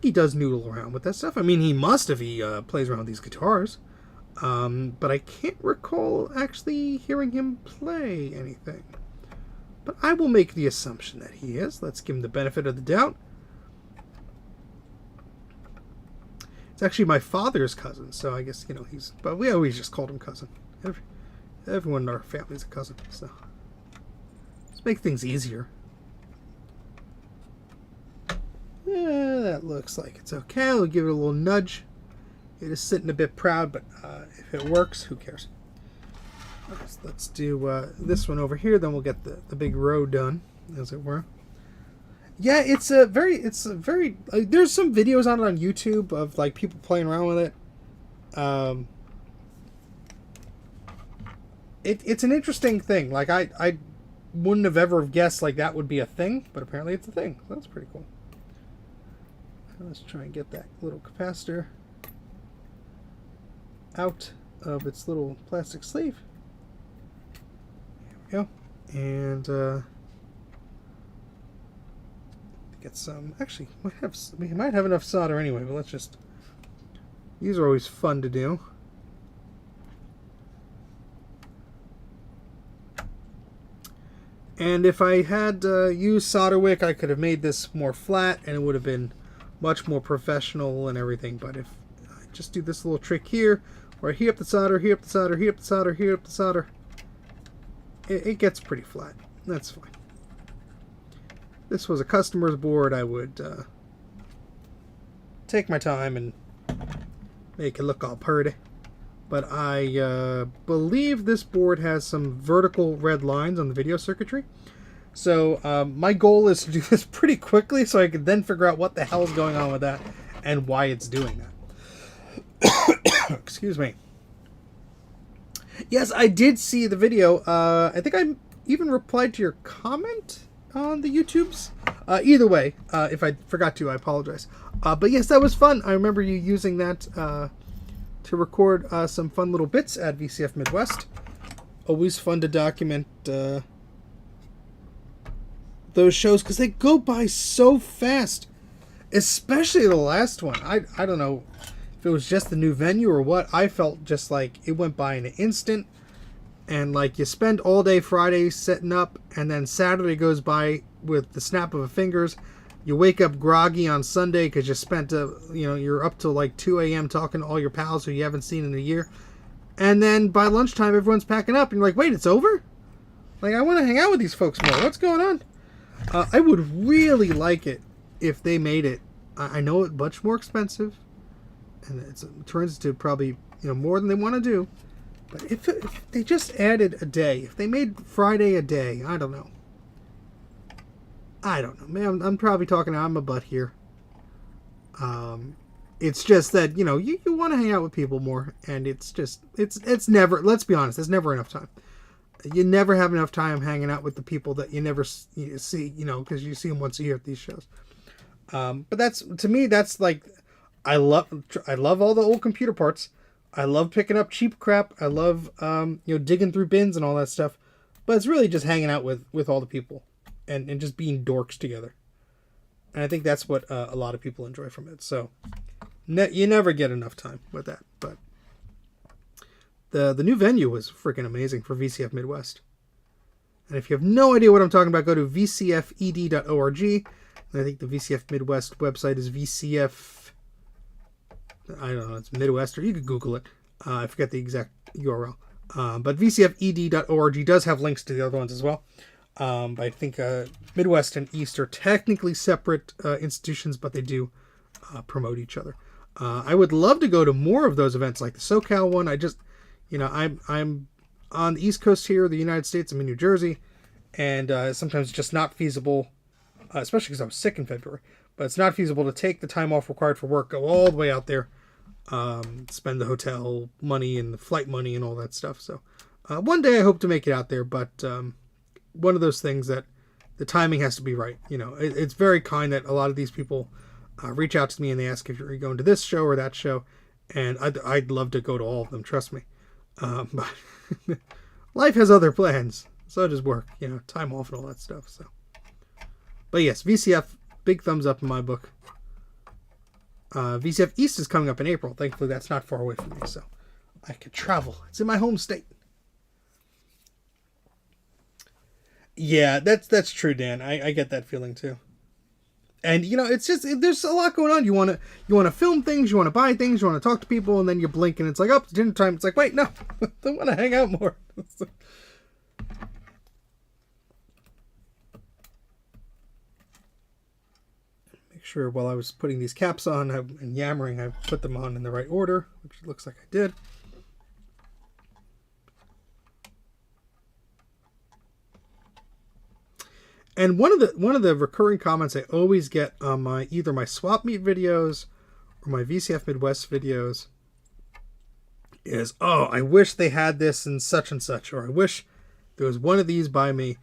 he does noodle around with that stuff. I mean, he must if he plays around with these guitars. But I can't recall actually hearing him play anything. But I will make the assumption that he is. Let's give him the benefit of the doubt. It's actually my father's cousin, so I guess, he's... But we always just called him cousin. Everyone in our family's a cousin, so... Let's make things easier. Yeah, that looks like it's okay. We'll give it a little nudge. It is sitting a bit proud, but if it works, who cares? Let's do this one over here, then we'll get the big row done, as it were. Yeah, it's a very there's some videos on it on YouTube of like people playing around with it. It's an interesting thing. Like I wouldn't have ever guessed like that would be a thing, but apparently it's a thing. So that's pretty cool. Let's try and get that little capacitor out of its little plastic sleeve. There we go. And get some. Actually, we might have enough solder anyway, but let's just. These are always fun to do. And if I had used solder wick, I could have made this more flat, and it would have been much more professional and everything. But if I just do this little trick here, where I heat up the solder, heat up the solder, heat up the solder, heat up the solder, it gets pretty flat. That's fine. If this was a customer's board, I would take my time and make it look all pretty. But I believe this board has some vertical red lines on the video circuitry. So my goal is to do this pretty quickly so I can then figure out what the hell is going on with that and why it's doing that. Excuse me. Yes, I did see the video. I think I even replied to your comment on the YouTubes. Either way, if I forgot to, I apologize. But yes, that was fun. I remember you using that to record some fun little bits at VCF Midwest. Always fun to document those shows because they go by so fast. Especially the last one. I don't know if it was just the new venue or what. I felt just like it went by in an instant. And like you spend all day Friday setting up, and then Saturday goes by with the snap of a fingers. You wake up groggy on Sunday because you spent you're up till like 2 a.m. talking to all your pals who you haven't seen in a year. And then by lunchtime, everyone's packing up, and you're like, wait, it's over? Like, I want to hang out with these folks more. What's going on? I would really like it if they made it. I know it's much more expensive, and it turns to probably more than they want to do. But if they just added a day, if they made Friday a day, I don't know. Man, I'm probably talking out of my butt here. It's just that, you want to hang out with people more, and it's never, let's be honest, there's never enough time. You never have enough time hanging out with the people that you never see, because you see them once a year at these shows. But to me, that's like, I love all the old computer parts. I love picking up cheap crap. I love, digging through bins and all that stuff. But it's really just hanging out with all the people and just being dorks together. And I think that's what a lot of people enjoy from it. So you never get enough time with that. But the new venue was freaking amazing for VCF Midwest. And if you have no idea what I'm talking about, go to vcfed.org. And I think the VCF Midwest website is VCF... I don't know, it's Midwest, or you could Google it. I forget the exact URL. But vcfed.org does have links to the other ones as well. But I think Midwest and East are technically separate institutions, but they do promote each other. I would love to go to more of those events, like the SoCal one. I just, I'm on the East Coast here, the United States. I'm in New Jersey, and sometimes it's just not feasible, especially because I was sick in February. But it's not feasible to take the time off required for work, go all the way out there, spend the hotel money and the flight money and all that stuff. So one day I hope to make it out there, but one of those things that the timing has to be right. It's very kind that a lot of these people reach out to me and they ask if you're going to this show or that show, and I'd love to go to all of them, trust me. But life has other plans, so does work, time off and all that stuff. So, but yes, VCF, big thumbs up in my book. VCF East is coming up in April. Thankfully, that's not far away from me, so I can travel. It's in my home state. Yeah, that's true, Dan. I get that feeling too. And it's just, there's a lot going on. You want to film things, you want to buy things, you want to talk to people, and then you blink and it's like, oh, it's dinner time. It's like, wait, no, I want to hang out more. Make sure while I was putting these caps on and yammering, I put them on in the right order, which it looks like I did. And one of the recurring comments I always get on either my swap meet videos or my VCF Midwest videos is, oh, I wish they had this in such and such, or I wish there was one of these by me.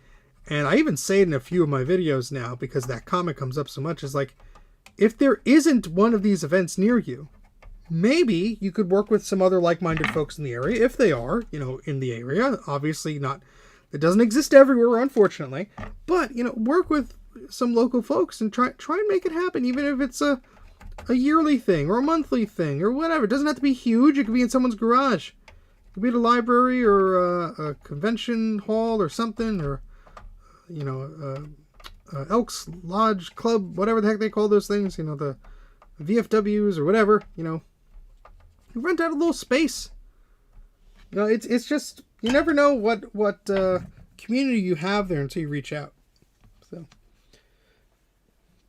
And I even say it in a few of my videos now because that comment comes up so much. Is like, if there isn't one of these events near you, maybe you could work with some other like-minded folks in the area, if they are, in the area. Obviously not. It doesn't exist everywhere, unfortunately. But, work with some local folks and try and make it happen, even if it's a yearly thing or a monthly thing or whatever. It doesn't have to be huge. It could be in someone's garage. It could be at a library or a convention hall or something, or, Elks Lodge Club, whatever the heck they call those things, the VFWs or whatever, You rent out a little space. It's just, you never know what community you have there until you reach out. So,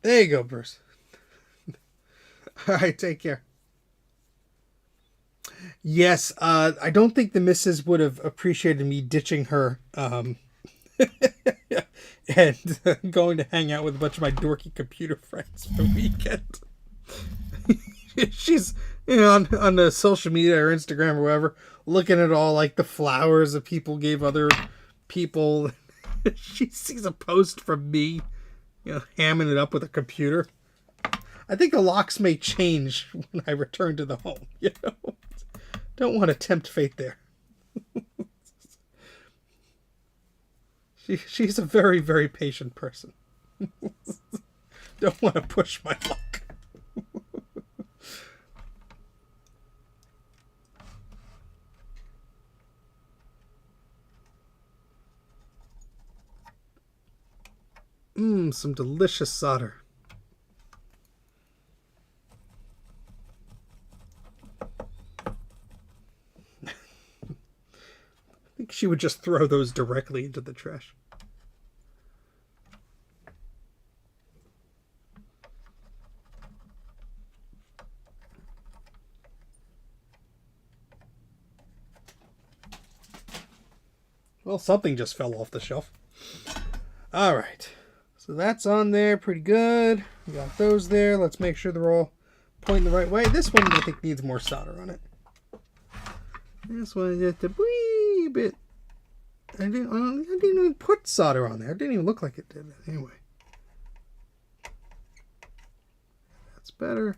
there you go, Bruce. All right, take care. Yes, I don't think the missus would have appreciated me ditching her and going to hang out with a bunch of my dorky computer friends for the weekend. She's on the social media or Instagram or whatever, looking at all like the flowers that people gave other people. She sees a post from me, hamming it up with a computer. I think the locks may change when I return to the home. Don't want to tempt fate there. She's a very, very patient person. Don't want to push my luck. Some delicious solder. I think she would just throw those directly into the trash. Well, something just fell off the shelf. All right. So that's on there pretty good. We got those there. Let's make sure they're all pointing the right way. This one I think needs more solder on it. This one just a wee bit. I didn't even put solder on there. It didn't even look like it did. Anyway. That's better.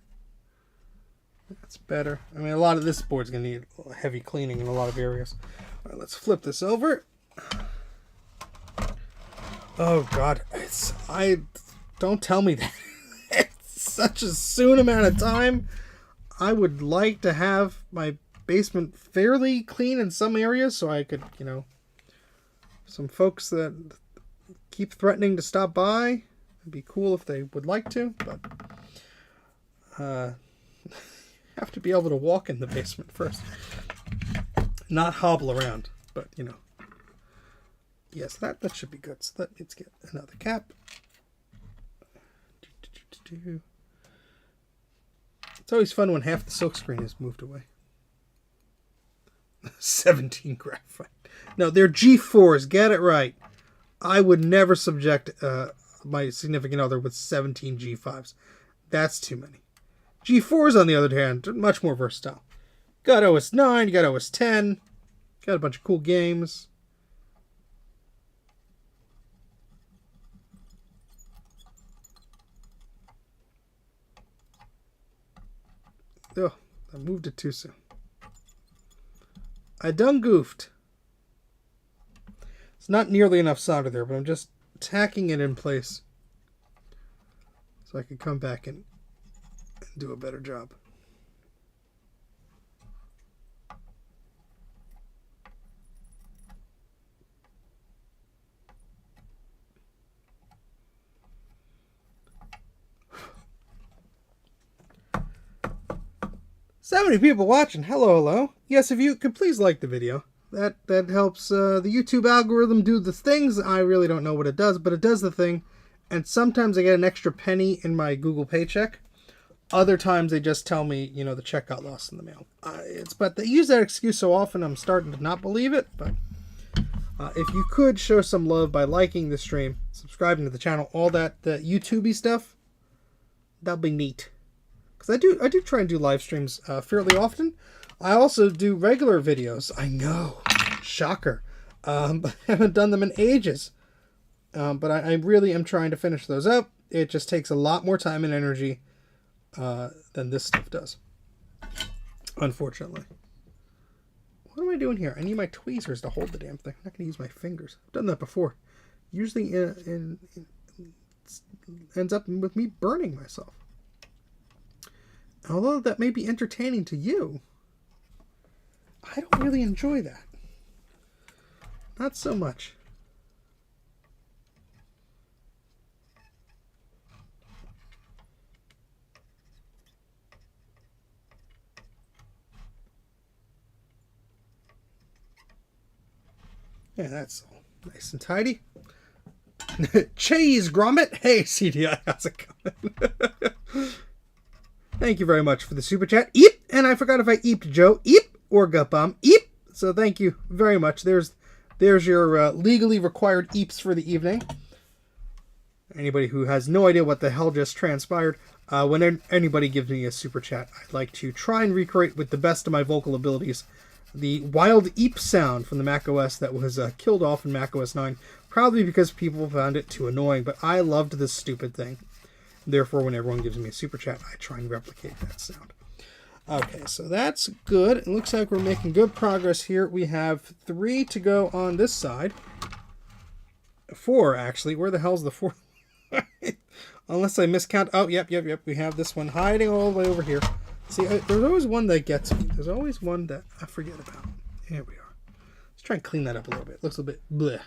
That's better. I mean, a lot of this board's going to need heavy cleaning in a lot of areas. All right, let's flip this over. Oh, God. Don't tell me that. It's such a soon amount of time. I would like to have my basement fairly clean in some areas so I could, you know, some folks that keep threatening to stop by. It'd be cool if they would like to, but have to be able to walk in the basement first. Not hobble around, but, you know. Yes, that should be good. So let's get another cap. It's always fun when half the silkscreen is moved away. 17 graphite. No, they're G4s. Get it right. I would never subject my significant other with 17 G5s. That's too many. G4s, on the other hand, are much more versatile. Got OS 9, you got OS 10, got a bunch of cool games. Oh, I moved it too soon. I done goofed. It's not nearly enough solder there, but I'm just tacking it in place so I can come back and do a better job. So many people watching. Hello. Yes, if you could please like the video. That helps the YouTube algorithm do the things. I really don't know what it does, but it does the thing. And sometimes I get an extra penny in my Google paycheck. Other times they just tell me, you know, the check got lost in the mail. But they use that excuse so often I'm starting to not believe it. But if you could show some love by liking the stream, subscribing to the channel, all that YouTubey stuff, that'll be neat. Because I do try and do live streams fairly often. I also do regular videos. I know, shocker. But I haven't done them in ages. But I really am trying to finish those up. It just takes a lot more time and energy than this stuff does, unfortunately. What am I doing here? I need my tweezers to hold the damn thing. I'm not going to use my fingers. I've done that before. Usually ends up with me burning myself. Although that may be entertaining to you, I don't really enjoy that. Not so much. Yeah, that's all nice and tidy. Cheese Grommet. Hey, CDI, how's it going? Thank you very much for the super chat. Eep! And I forgot if I eeped Joe. Eep! Or Gutbomb. Eep! So thank you very much. There's your legally required eeps for the evening. Anybody who has no idea what the hell just transpired, when anybody gives me a super chat, I'd like to try and recreate with the best of my vocal abilities the wild eep sound from the macOS that was killed off in macOS 9, probably because people found it too annoying, but I loved this stupid thing. Therefore, when everyone gives me a super chat, I try and replicate that sound. Okay, so that's good. It looks like we're making good progress here. We have 3 to go on this side. 4, actually. Where the hell's the 4th? Unless I miscount. Oh, yep. We have this one hiding all the way over here. See, there's always one that gets me. There's always one that I forget about. Here we are. Let's try and clean that up a little bit. Looks a little bit bleh.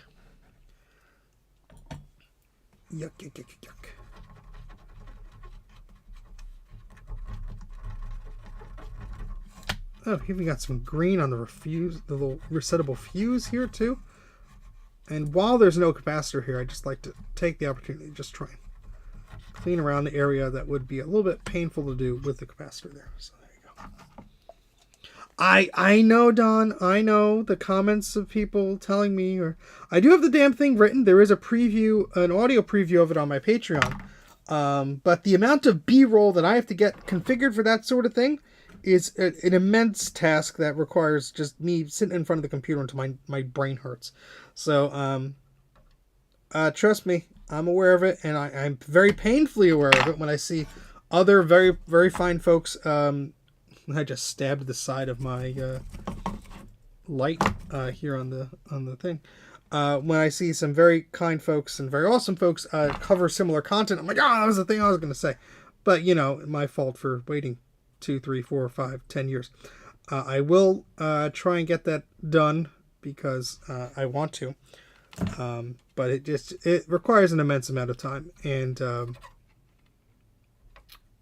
Yuck. Oh, here we got some green on the little resettable fuse here too. And while there's no capacitor here, I just like to take the opportunity to just try and clean around the area that would be a little bit painful to do with the capacitor there. So there you go. I know, Don. I know the comments of people telling me, or I do have the damn thing written. There is a preview, an audio preview of it on my Patreon. But the amount of B-roll that I have to get configured for that sort of thing is an immense task that requires just me sitting in front of the computer until my brain hurts. So, trust me, I'm aware of it, and I'm very painfully aware of it when I see other very, very fine folks. I just stabbed the side of my light here on the thing. When I see some very kind folks and very awesome folks cover similar content, I'm like, that was the thing I was going to say. But, my fault for waiting 2, 3, 4, 5, 10 years. I will try and get that done because I want to. But it requires an immense amount of time. And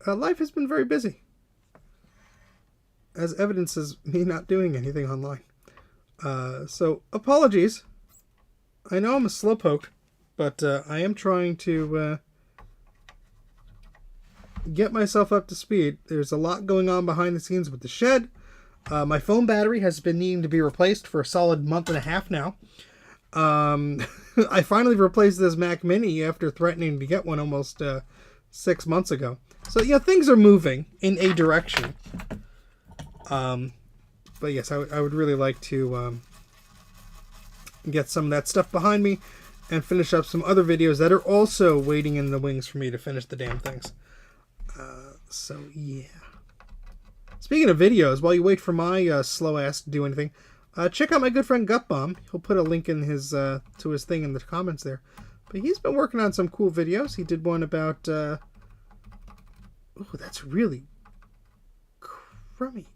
life has been very busy, as evidence is me not doing anything online. So apologies. I know I'm a slowpoke, but I am trying to get myself up to speed. There's a lot going on behind the scenes with the shed. My phone battery has been needing to be replaced for a solid month and a half now. I finally replaced this Mac Mini after threatening to get one almost 6 months ago. So yeah, things are moving in a direction. But yes, I would really like to get some of that stuff behind me and finish up some other videos that are also waiting in the wings for me to finish the damn things. So yeah. Speaking of videos, while you wait for my slow ass to do anything, check out my good friend Gutbomb. He'll put a link in his to his thing in the comments there. But he's been working on some cool videos. He did one about oh, that's really crummy.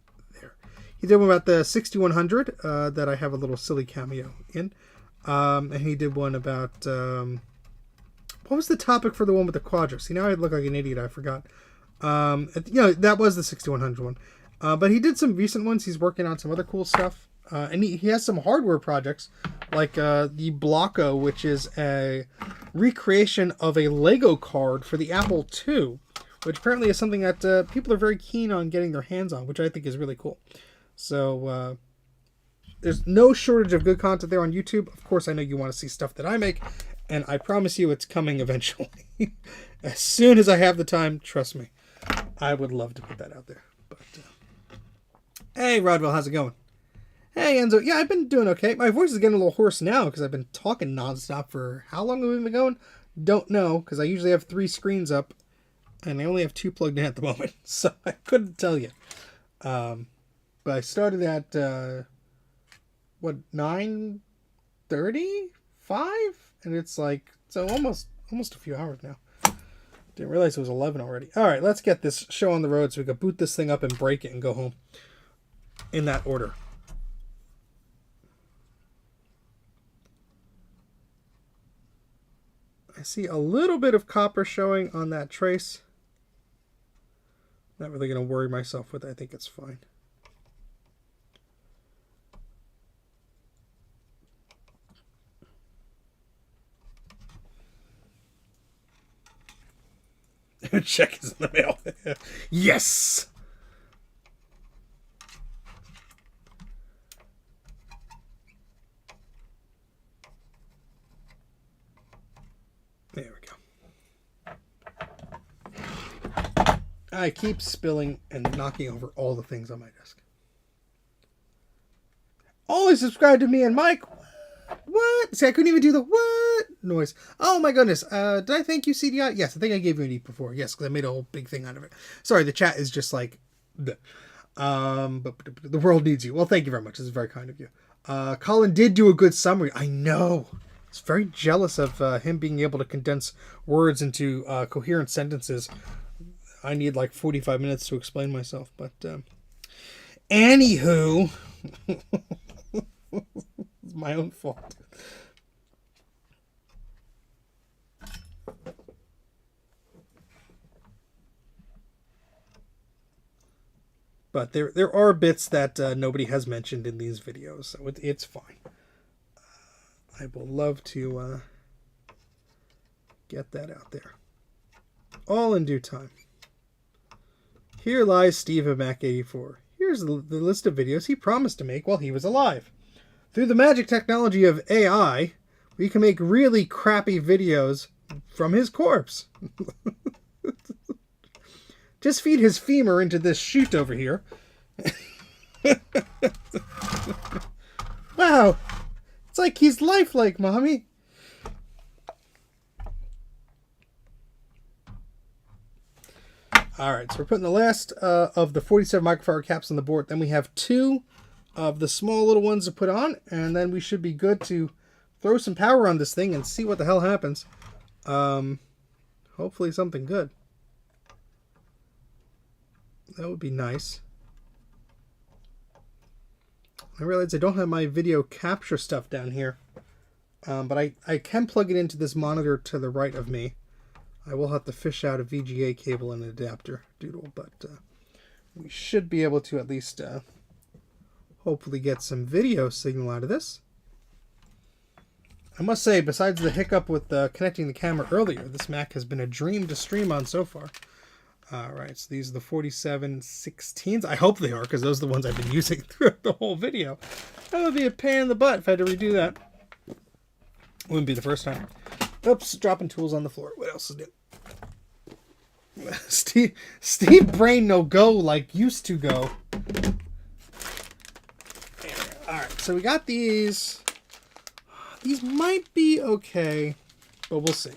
He did one about the 6100 that I have a little silly cameo in. And he did one about... what was the topic for the one with the Quadra? See, now I look like an idiot. I forgot. That was the 6100 one. But he did some recent ones. He's working on some other cool stuff. And he has some hardware projects, like the Blocko, which is a recreation of a Lego card for the Apple II, which apparently is something that people are very keen on getting their hands on, which I think is really cool. So, there's no shortage of good content there on YouTube. Of course, I know you want to see stuff that I make, and I promise you it's coming eventually. As soon as I have the time, trust me, I would love to put that out there. But hey, Rodwell, how's it going? Hey, Enzo. Yeah, I've been doing okay. My voice is getting a little hoarse now because I've been talking nonstop for how long have we been going? Don't know, because I usually have 3 screens up, and I only have 2 plugged in at the moment, so I couldn't tell you. But I started at, 9:35? And it's like, so almost a few hours now. Didn't realize it was 11 already. All right, let's get this show on the road so we can boot this thing up and break it and go home. In that order. I see a little bit of copper showing on that trace. Not really going to worry myself with it. I think it's fine. Check is in the mail. Yes! There we go. I keep spilling and knocking over all the things on my desk. Always subscribe to me and Mike. What? See, I couldn't even do the what noise. Oh my goodness. Did I thank you, CDI? Yes, I think I gave you an E before. Yes, because I made a whole big thing out of it. Sorry, the chat is just like... But the world needs you. Well, thank you very much. This is very kind of you. Colin did do a good summary. I know. I was very jealous of him being able to condense words into coherent sentences. I need like 45 minutes to explain myself. But anywho... It's my own fault. But there are bits that nobody has mentioned in these videos, so it's fine. I will love to get that out there. All in due time. Here lies Steve of Mac 84. Here Here's the list of videos he promised to make while he was alive. Through the magic technology of AI, we can make really crappy videos from his corpse. Just feed his femur into this chute over here. Wow. It's like he's lifelike, Mommy. Alright, so we're putting the last of the 47 microfarad caps on the board. Then we have 2 of the small little ones to put on. And then we should be good to throw some power on this thing and see what the hell happens. Hopefully something good. That would be nice. I realize I don't have my video capture stuff down here. But I can plug it into this monitor to the right of me. I will have to fish out a VGA cable and an adapter doodle, but we should be able to at least hopefully get some video signal out of this. I must say, besides the hiccup with connecting the camera earlier, this Mac has been a dream to stream on so far. Alright, so these are the 4716s. I hope they are, because those are the ones I've been using throughout the whole video. That would be a pain in the butt if I had to redo that. Wouldn't be the first time. Oops, dropping tools on the floor. What else is new? Steve Brain no go like used to go. Alright, so we got these. These might be okay, but we'll see.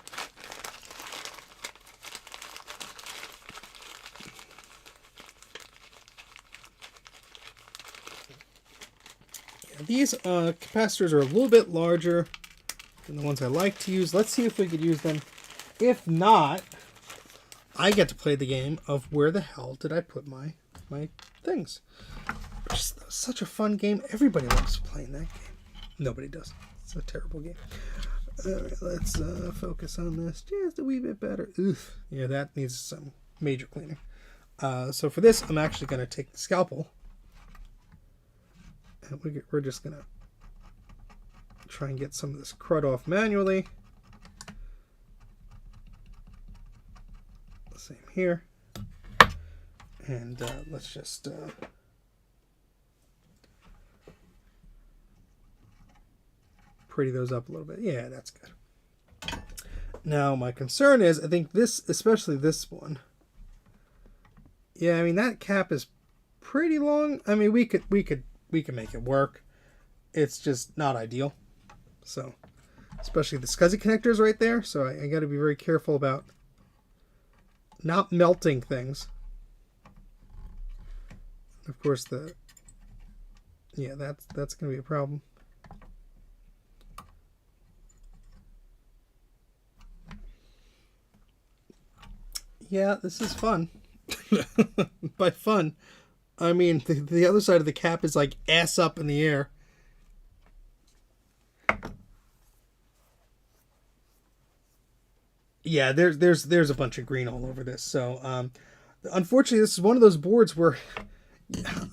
Yeah, these capacitors are a little bit larger than the ones I like to use. Let's see if we could use them. If not, I get to play the game of where the hell did I put my things. Which is such a fun game. Everybody loves playing that game. Nobody does. It's a terrible game. Alright, let's focus on this just a wee bit better. Oof. Yeah, that needs some major cleaning. So for this, I'm actually going to take the scalpel. And we're just going to try and get some of this crud off manually. Same here. And let's just pretty those up a little bit. Yeah, that's good. Now my concern is, I think this, especially this one. Yeah, I mean that cap is pretty long. I mean we could make it work. It's just not ideal. So, especially the SCSI connectors right there. So I got to be very careful about not melting things. Of course, that's going to be a problem. Yeah, this is fun. By fun, I mean the other side of the cap is like ass up in the air. Yeah, there's a bunch of green all over this. So, unfortunately, this is one of those boards where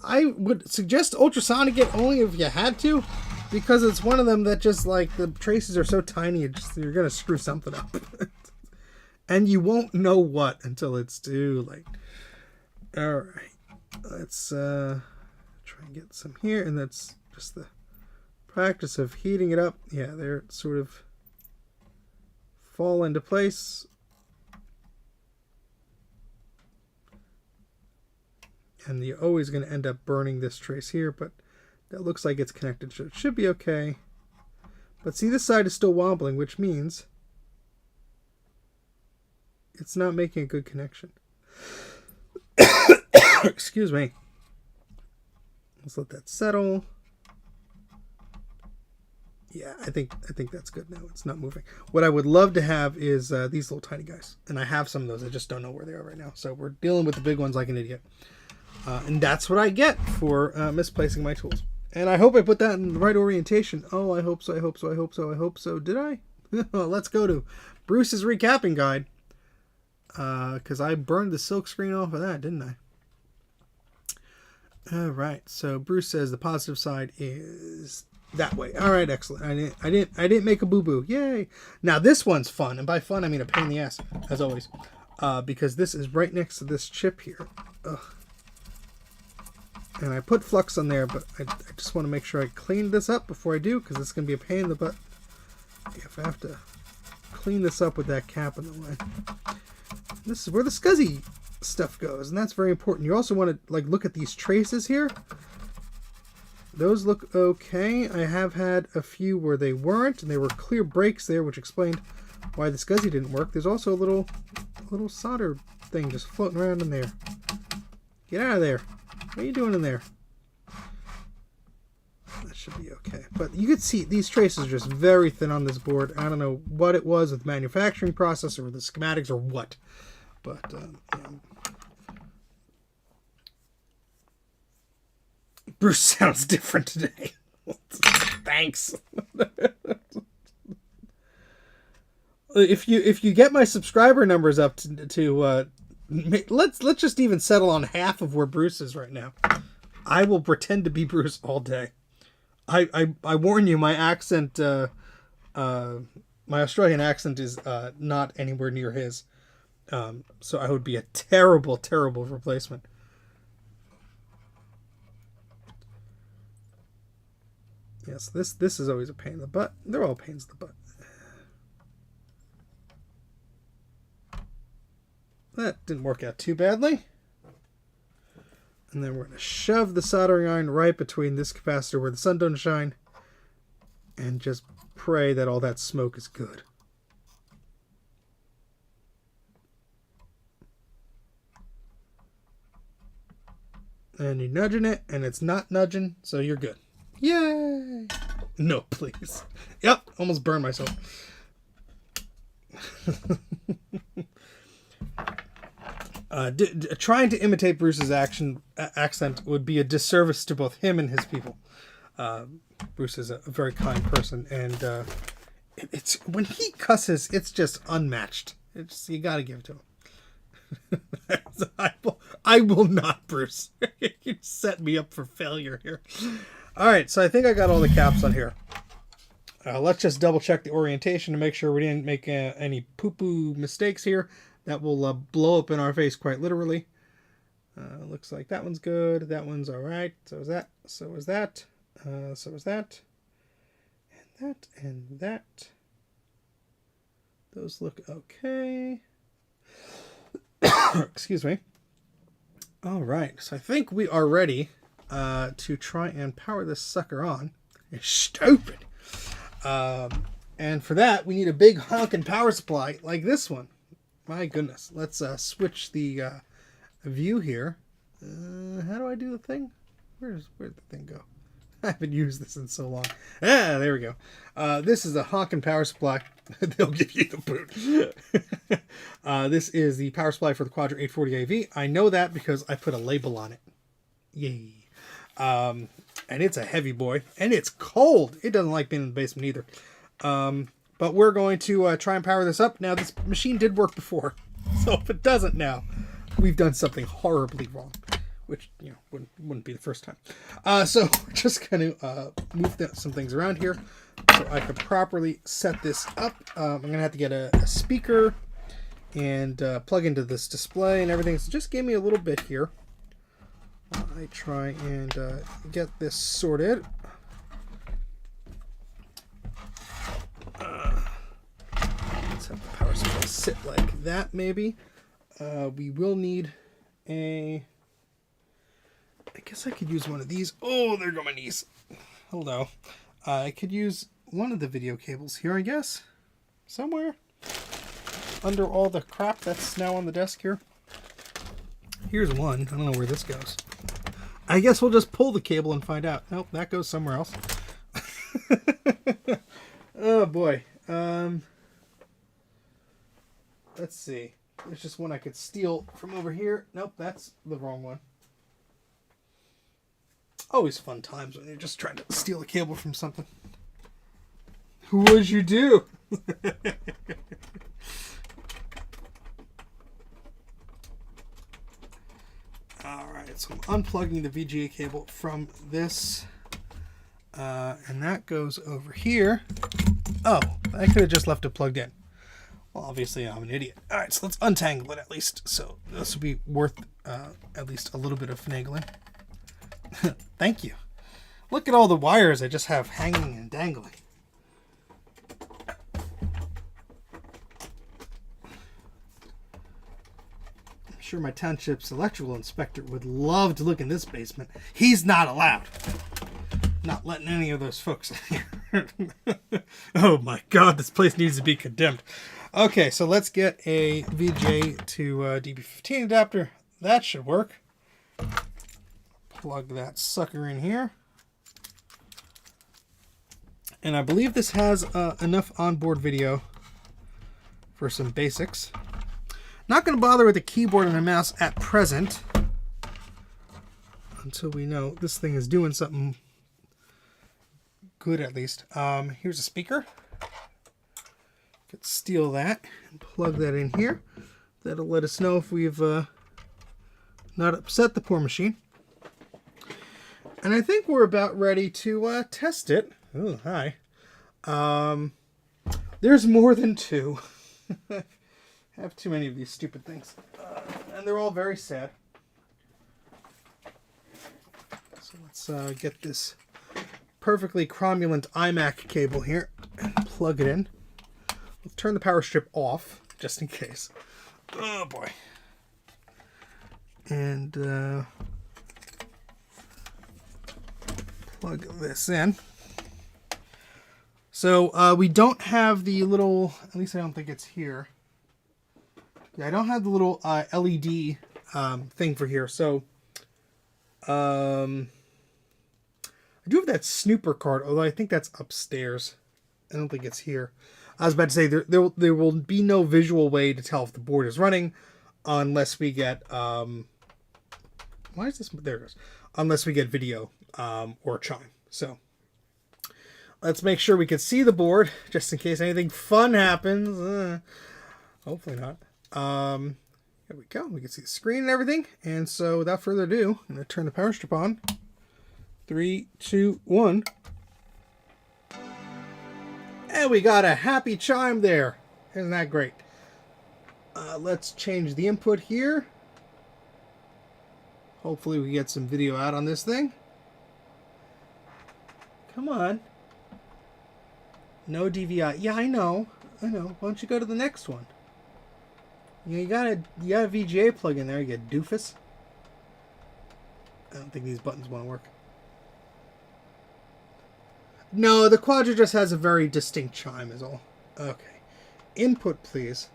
I would suggest ultrasonic it only if you had to, because it's one of them that just like the traces are so tiny, you're gonna screw something up, and you won't know what until it's too late. All right, let's try and get some here, and that's just the practice of heating it up. Yeah, they're sort of fall into place. And you're always going to end up burning this trace here, but that looks like it's connected, so it should be okay. But see, this side is still wobbling, which means it's not making a good connection. Excuse me. Let's let that settle. Yeah, I think that's good now. It's not moving. What I would love to have is these little tiny guys. And I have some of those. I just don't know where they are right now. So we're dealing with the big ones like an idiot. And that's what I get for misplacing my tools. And I hope I put that in the right orientation. Oh, I hope so, I hope so, I hope so, I hope so. Did I? Let's go to Bruce's recapping guide. Because I burned the silk screen off of that, didn't I? All right. So Bruce says the positive side is that way. All right, excellent. I didn't make a boo-boo. Yay. Now this one's fun, and by fun I mean a pain in the ass, as always. Because this is right next to this chip here. Ugh. And I put flux on there, but I just want to make sure I clean this up before I do, because it's going to be a pain in the butt if I have to clean this up with that cap in the way. This is where the SCSI stuff goes, and that's very important. You also want to look at these traces here. Those look okay. I have had a few where they weren't, and there were clear breaks there, which explained why the SCSI didn't work. There's also a little solder thing just floating around in there. Get out of there. What are you doing in there? That should be okay. But you can see these traces are just very thin on this board. I don't know what it was with the manufacturing process or the schematics or what. But, yeah. Bruce sounds different today. Thanks. If you get my subscriber numbers up to let's just even settle on half of where Bruce is right now. I will pretend to be Bruce all day. I warn you, my accent, my Australian accent is not anywhere near his. So I would be a terrible, terrible replacement. Yes, this is always a pain in the butt. They're all pains in the butt. That didn't work out too badly. And then we're going to shove the soldering iron right between this capacitor where the sun don't shine, and just pray that all that smoke is good. And you're nudging it, and it's not nudging, so you're good. Yay! No, please. Yep, almost burned myself. Trying to imitate Bruce's accent would be a disservice to both him and his people. Bruce is a very kind person, and it's when he cusses, it's just unmatched. You got to give it to him. I will not, Bruce. You set me up for failure here. All right, so I think I got all the caps on here. Let's just double check the orientation to make sure we didn't make any poo-poo mistakes here. That will blow up in our face quite literally. Looks like that one's good. That one's all right. So is that. So is that. So is that. And that. And that. Those look okay. Excuse me. All right. So I think we are ready to try and power this sucker on. It's stupid. And for that, we need a big honking power supply like this one. My goodness. Let's switch the view here. How do I do the thing? Where'd the thing go? I haven't used this in so long. There we go. This is a honking power supply. They'll give you the boot. This is the power supply for the Quadra 840 AV. I know that because I put a label on it. Yay. And it's a heavy boy. And it's cold. It doesn't like being in the basement either. But we're going to try and power this up. Now, this machine did work before. So if it doesn't now, we've done something horribly wrong. Which, you know, wouldn't be the first time. So we're just going to move some things around here so I can properly set this up. I'm going to have to get a speaker and plug into this display and everything. So just give me a little bit here. I try and get this sorted. Let's have the power supply sit like that, maybe. We will need a... I guess I could use one of these. Oh, there go my knees. Hello. I could use one of the video cables here, I guess. Somewhere. Under all the crap that's now on the desk here. Here's one. I don't know where this goes. I guess we'll just pull the cable and find out. Nope, that goes somewhere else. Oh, boy. Let's see. There's just one I could steal from over here. Nope, that's the wrong one. Always fun times when you're just trying to steal a cable from something. What'd you do? Alright, so I'm unplugging the VGA cable from this. And that goes over here. Oh, I could have just left it plugged in. Well, obviously I'm an idiot. Alright, so let's untangle it at least. So this will be worth at least a little bit of finagling. Thank you. Look at all the wires I just have hanging and dangling. I'm sure my township's electrical inspector would love to look in this basement. He's not allowed. Not letting any of those folks in here. Oh my god, this place needs to be condemned. Okay, so let's get a VGA to DB15 adapter. That should work. Plug that sucker in here. And I believe this has enough onboard video for some basics. Not going to bother with the keyboard and the mouse at present until we know this thing is doing something good, at least. Here's a speaker. Could steal that and plug that in here. That'll let us know if we've not upset the poor machine. And I think we're about ready to test it. Oh, hi. There's more than two. I have too many of these stupid things. And they're all very sad. So let's get this perfectly cromulent iMac cable here and plug it in. We'll turn the power strip off just in case. Oh boy. And plug this in. So we don't have the little, at least I don't think it's here. Yeah, I don't have the little LED thing for here. So I do have that snooper card, although I think that's upstairs. I don't think it's here. I was about to say there will be no visual way to tell if the board is running unless we get why is this, there it goes, unless we get video or chime. So let's make sure we can see the board just in case anything fun happens. Hopefully not. There we go. We can see the screen and everything. And so without further ado, I'm going to turn the power strip on. 3, 2, 1. And we got a happy chime there. Isn't that great? Let's change the input here. Hopefully we get some video out on this thing. Come on. No DVI. Yeah, I know. Why don't you go to the next one? You got a VGA plug in there, you doofus. I don't think these buttons want to work. No, the Quadra just has a very distinct chime is all. Okay. Input, please.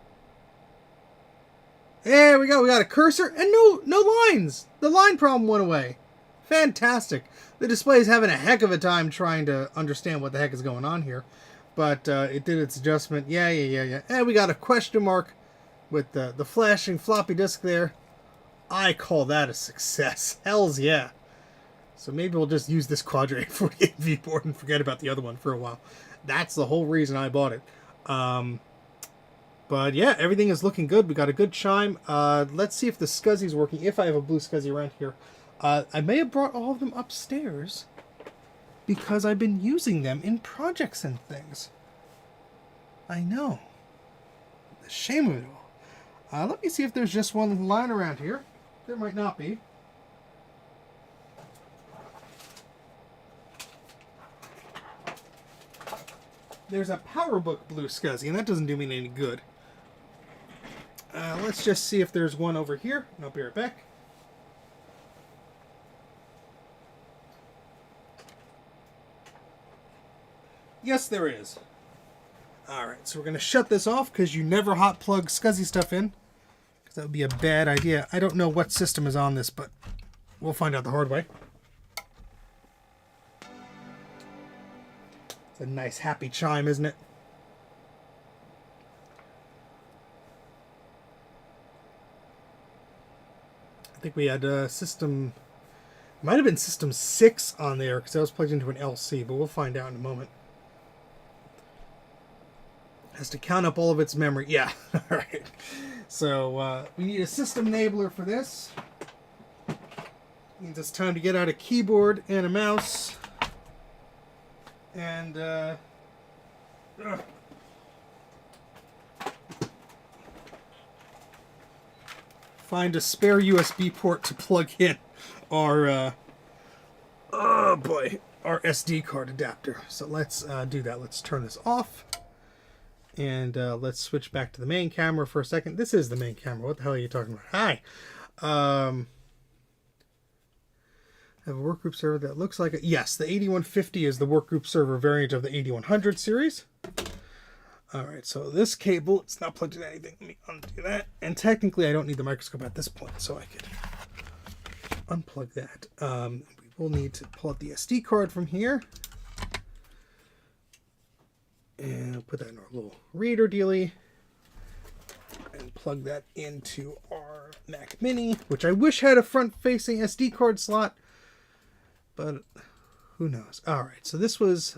There we go. We got a cursor and no lines. The line problem went away. Fantastic. The display is having a heck of a time trying to understand what the heck is going on here. But it did its adjustment. Yeah. And we got a question mark with the flashing floppy disk there. I call that a success. Hells yeah. So maybe we'll just use this Quadra 848V board and forget about the other one for a while. That's the whole reason I bought it. But yeah, everything is looking good. We got a good chime. Let's see if the SCSI's working, if I have a blue SCSI around here. I may have brought all of them upstairs because I've been using them in projects and things. I know. The shame of it all. Let me see if there's just one line around here. There might not be. There's a PowerBook blue SCSI, and that doesn't do me any good. Let's just see if there's one over here. I'll be right back. Yes, there is. Alright, so we're going to shut this off because you never hot plug SCSI stuff in. Because that would be a bad idea. I don't know what system is on this, but we'll find out the hard way. It's a nice happy chime, isn't it? I think we had system... Might have been system 6 on there because that was plugged into an LC, but we'll find out in a moment. Has to count up all of its memory. Yeah, alright. So we need a system enabler for this. Means it's time to get out a keyboard and a mouse. And find a spare USB port to plug in our Oh boy, our SD card adapter. So let's do that. Let's turn this off. And let's switch back to the main camera for a second. This is the main camera. What the hell are you talking about? Hi. I have a workgroup server that looks like it. Yes, the 8150 is the workgroup server variant of the 8100 series. Alright, so this cable, it's not plugged into anything. Let me undo that. And technically I don't need the microscope at this point, so I could unplug that. We will need to pull out the SD card from here. And I'll put that in our little reader dealie. And plug that into our Mac Mini, which I wish had a front-facing SD card slot. But who knows? Alright, so this was,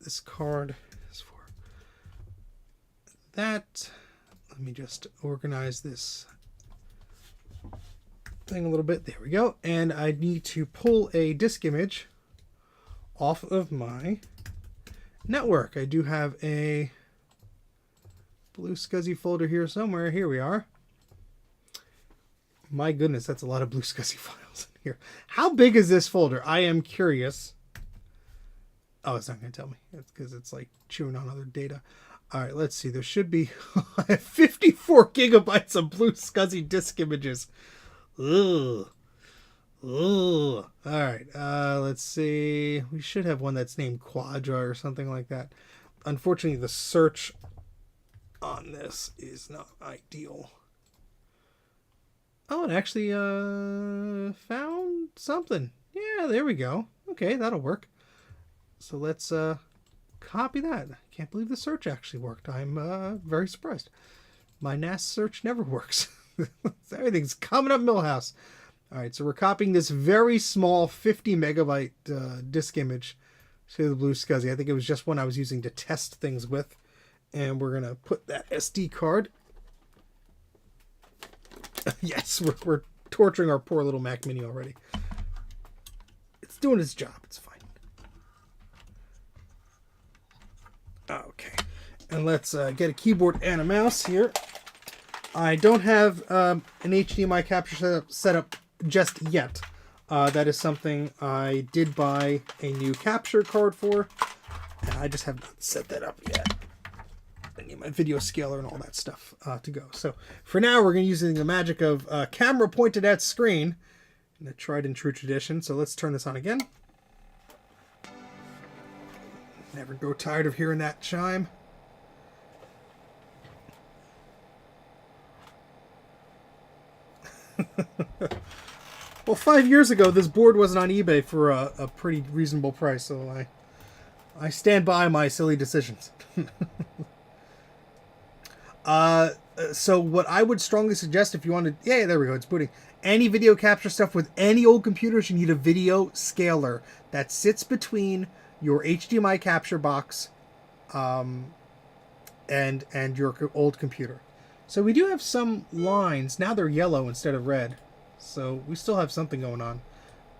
this card is for that. Let me just organize this thing a little bit. There we go. And I need to pull a disk image off of my network. I do have a blue SCSI folder here somewhere. Here we are. My goodness, that's a lot of blue SCSI files in here. How big is this folder? I am curious. Oh, it's not going to tell me. It's because it's like chewing on other data. All right, let's see. There should be 54 gigabytes of blue SCSI disk images. Ugh. Ugh. All right, let's see. We should have one that's named Quadra or something like that. Unfortunately, the search on this is not ideal. Oh, it actually found something. Yeah, there we go. Okay, that'll work. So let's copy that. I can't believe the search actually worked. I'm very surprised. My NAS search never works. Everything's coming up Millhouse. All right, so we're copying this very small 50 megabyte disk image to the blue SCSI. I think it was just one I was using to test things with. And we're going to put that SD card. Yes, we're torturing our poor little Mac Mini already. It's doing its job. It's fine. Okay. And let's get a keyboard and a mouse here. I don't have an HDMI capture set up just yet. That is something I did buy a new capture card for. And I just have not set that up yet. I need my video scaler and all that stuff to go. So for now, we're going to use the magic of camera pointed at screen in the tried and true tradition. So let's turn this on again. Never grow tired of hearing that chime. Well, 5 years ago, this board wasn't on eBay for a pretty reasonable price, so I stand by my silly decisions. So what I would strongly suggest if you wanted, yeah, there we go, it's booting. Any video capture stuff with any old computers, you need a video scaler that sits between your HDMI capture box and your old computer. So we do have some lines. Now they're yellow instead of red. So we still have something going on.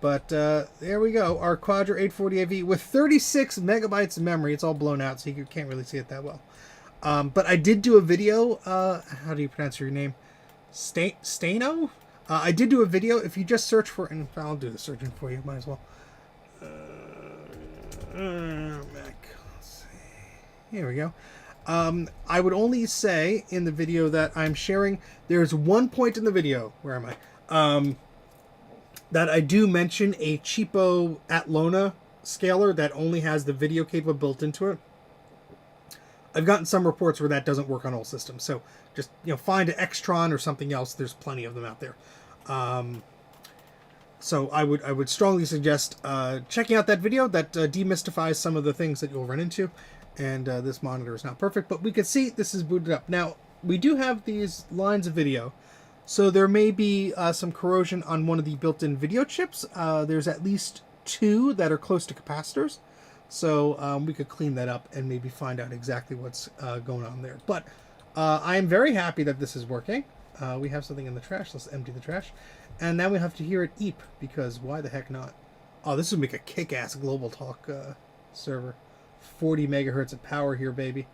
But there we go. Our Quadra 840AV with 36 megabytes of memory. It's all blown out, so you can't really see it that well. But I did do a video. How do you pronounce your name? Stano? I did do a video. If you just search for, and I'll do the searching for you. Might as well. Mac. Let's see. Here we go. I would only say in the video that I'm sharing, there's one point in the video, where am I? That I do mention a cheapo Atlona scaler that only has the video cable built into it. I've gotten some reports where that doesn't work on all systems, so just find an Extron or something else. There's plenty of them out there. So I would strongly suggest checking out that video that demystifies some of the things that you'll run into. And this monitor is not perfect, but we can see this is booted up. Now, we do have these lines of video, so there may be some corrosion on one of the built-in video chips. There's at least 2 that are close to capacitors, so we could clean that up and maybe find out exactly what's going on there. But I am very happy that this is working. We have something in the trash. Let's empty the trash. And now we have to hear it eep, because why the heck not? Oh, this would make a kick-ass Global Talk server. 40 megahertz of power here, baby.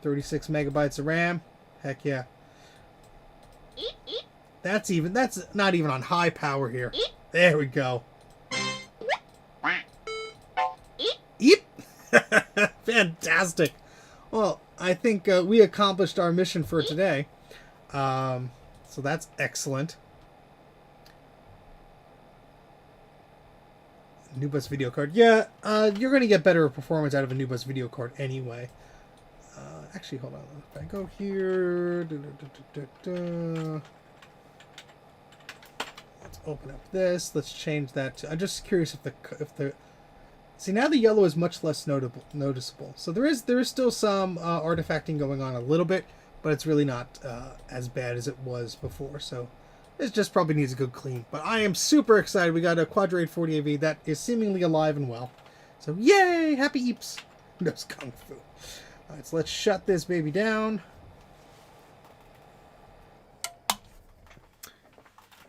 36 megabytes of RAM. Heck yeah. That's not even on high power here. There we go. Fantastic. Well, I think we accomplished our mission for today. So that's excellent. New bus video card. Yeah, you're going to get better performance out of a new bus video card anyway. Actually, hold on. If I go here... Let's open up this. Let's change that to... I'm just curious if the... See, now the yellow is much less noticeable. So there is still some artifacting going on a little bit, but it's really not as bad as it was before. So it just probably needs a good clean. But I am super excited. We got a Quadra 840AV that is seemingly alive and well. So yay! Happy eeps! No kung fu. All right, so let's shut this baby down.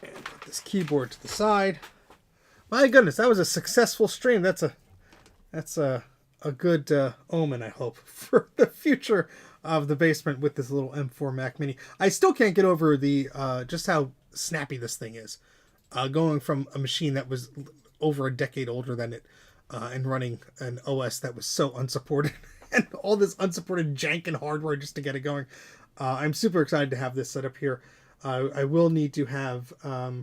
And put this keyboard to the side. My goodness, that was a successful stream. That's a good omen, I hope, for the future of the basement with this little M4 Mac Mini. I still can't get over the just how snappy this thing is. Going from a machine that was over a decade older than it and running an OS that was so unsupported and all this unsupported jank and hardware just to get it going. I'm super excited to have this set up here. I will need to have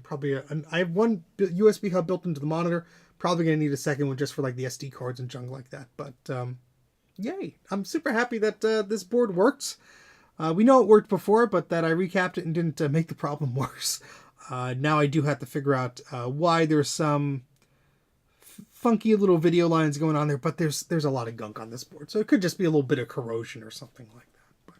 probably I have one USB hub built into the monitor. Probably going to need a second one just for like the SD cards and junk like that. But yay. I'm super happy that this board works. We know it worked before, but that I recapped it and didn't make the problem worse. Now I do have to figure out why there's some funky little video lines going on there, but there's a lot of gunk on this board. So it could just be a little bit of corrosion or something like that.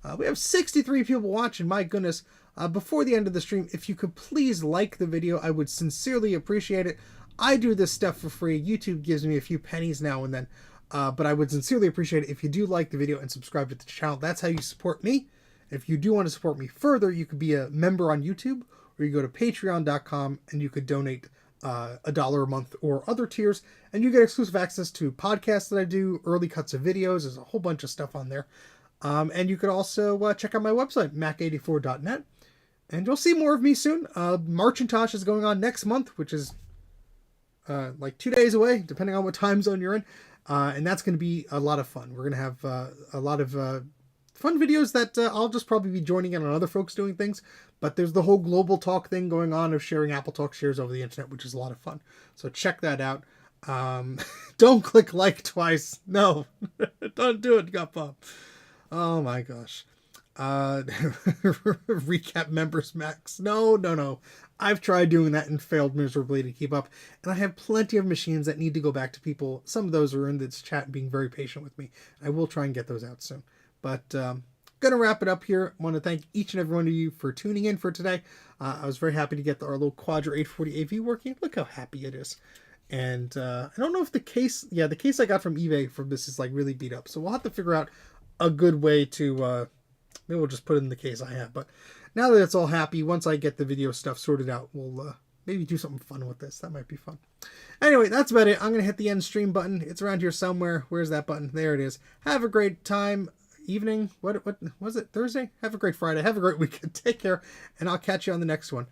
But we have 63 people watching. My goodness. Before the end of the stream, if you could please like the video, I would sincerely appreciate it. I do this stuff for free. YouTube gives me a few pennies now and then. But I would sincerely appreciate it if you do like the video and subscribe to the channel. That's how you support me. If you do want to support me further, you could be a member on YouTube, or you go to patreon.com and you could donate $1 a month or other tiers, and you get exclusive access to podcasts that I do, early cuts of videos. There's a whole bunch of stuff on there. And you could also check out my website, mac84.net, and you'll see more of me soon. Marchintosh is going on next month, which is like 2 days away, depending on what time zone you're in. And that's going to be a lot of fun. We're going to have a lot of fun videos that I'll just probably be joining in on other folks doing things. But there's the whole global talk thing going on of sharing Apple Talk shares over the internet, which is a lot of fun. So check that out. Don't click like twice. No, don't do it, Guppa. Oh my gosh. Recap members max. No. I've tried doing that and failed miserably to keep up. And I have plenty of machines that need to go back to people. Some of those are in this chat being very patient with me. I will try and get those out soon. But going to wrap it up here. I want to thank each and every one of you for tuning in for today. I was very happy to get our little Quadra 840 AV working. Look how happy it is. And I don't know if the case, the case I got from eBay from this is like really beat up. So we'll have to figure out a good way to, maybe we'll just put it in the case I have. But now that it's all happy, once I get the video stuff sorted out, we'll maybe do something fun with this. That might be fun. Anyway, that's about it. I'm going to hit the end stream button. It's around here somewhere. Where's that button? There it is. Have a great time. Evening. What was it? Thursday? Have a great Friday. Have a great weekend. Take care. And I'll catch you on the next one.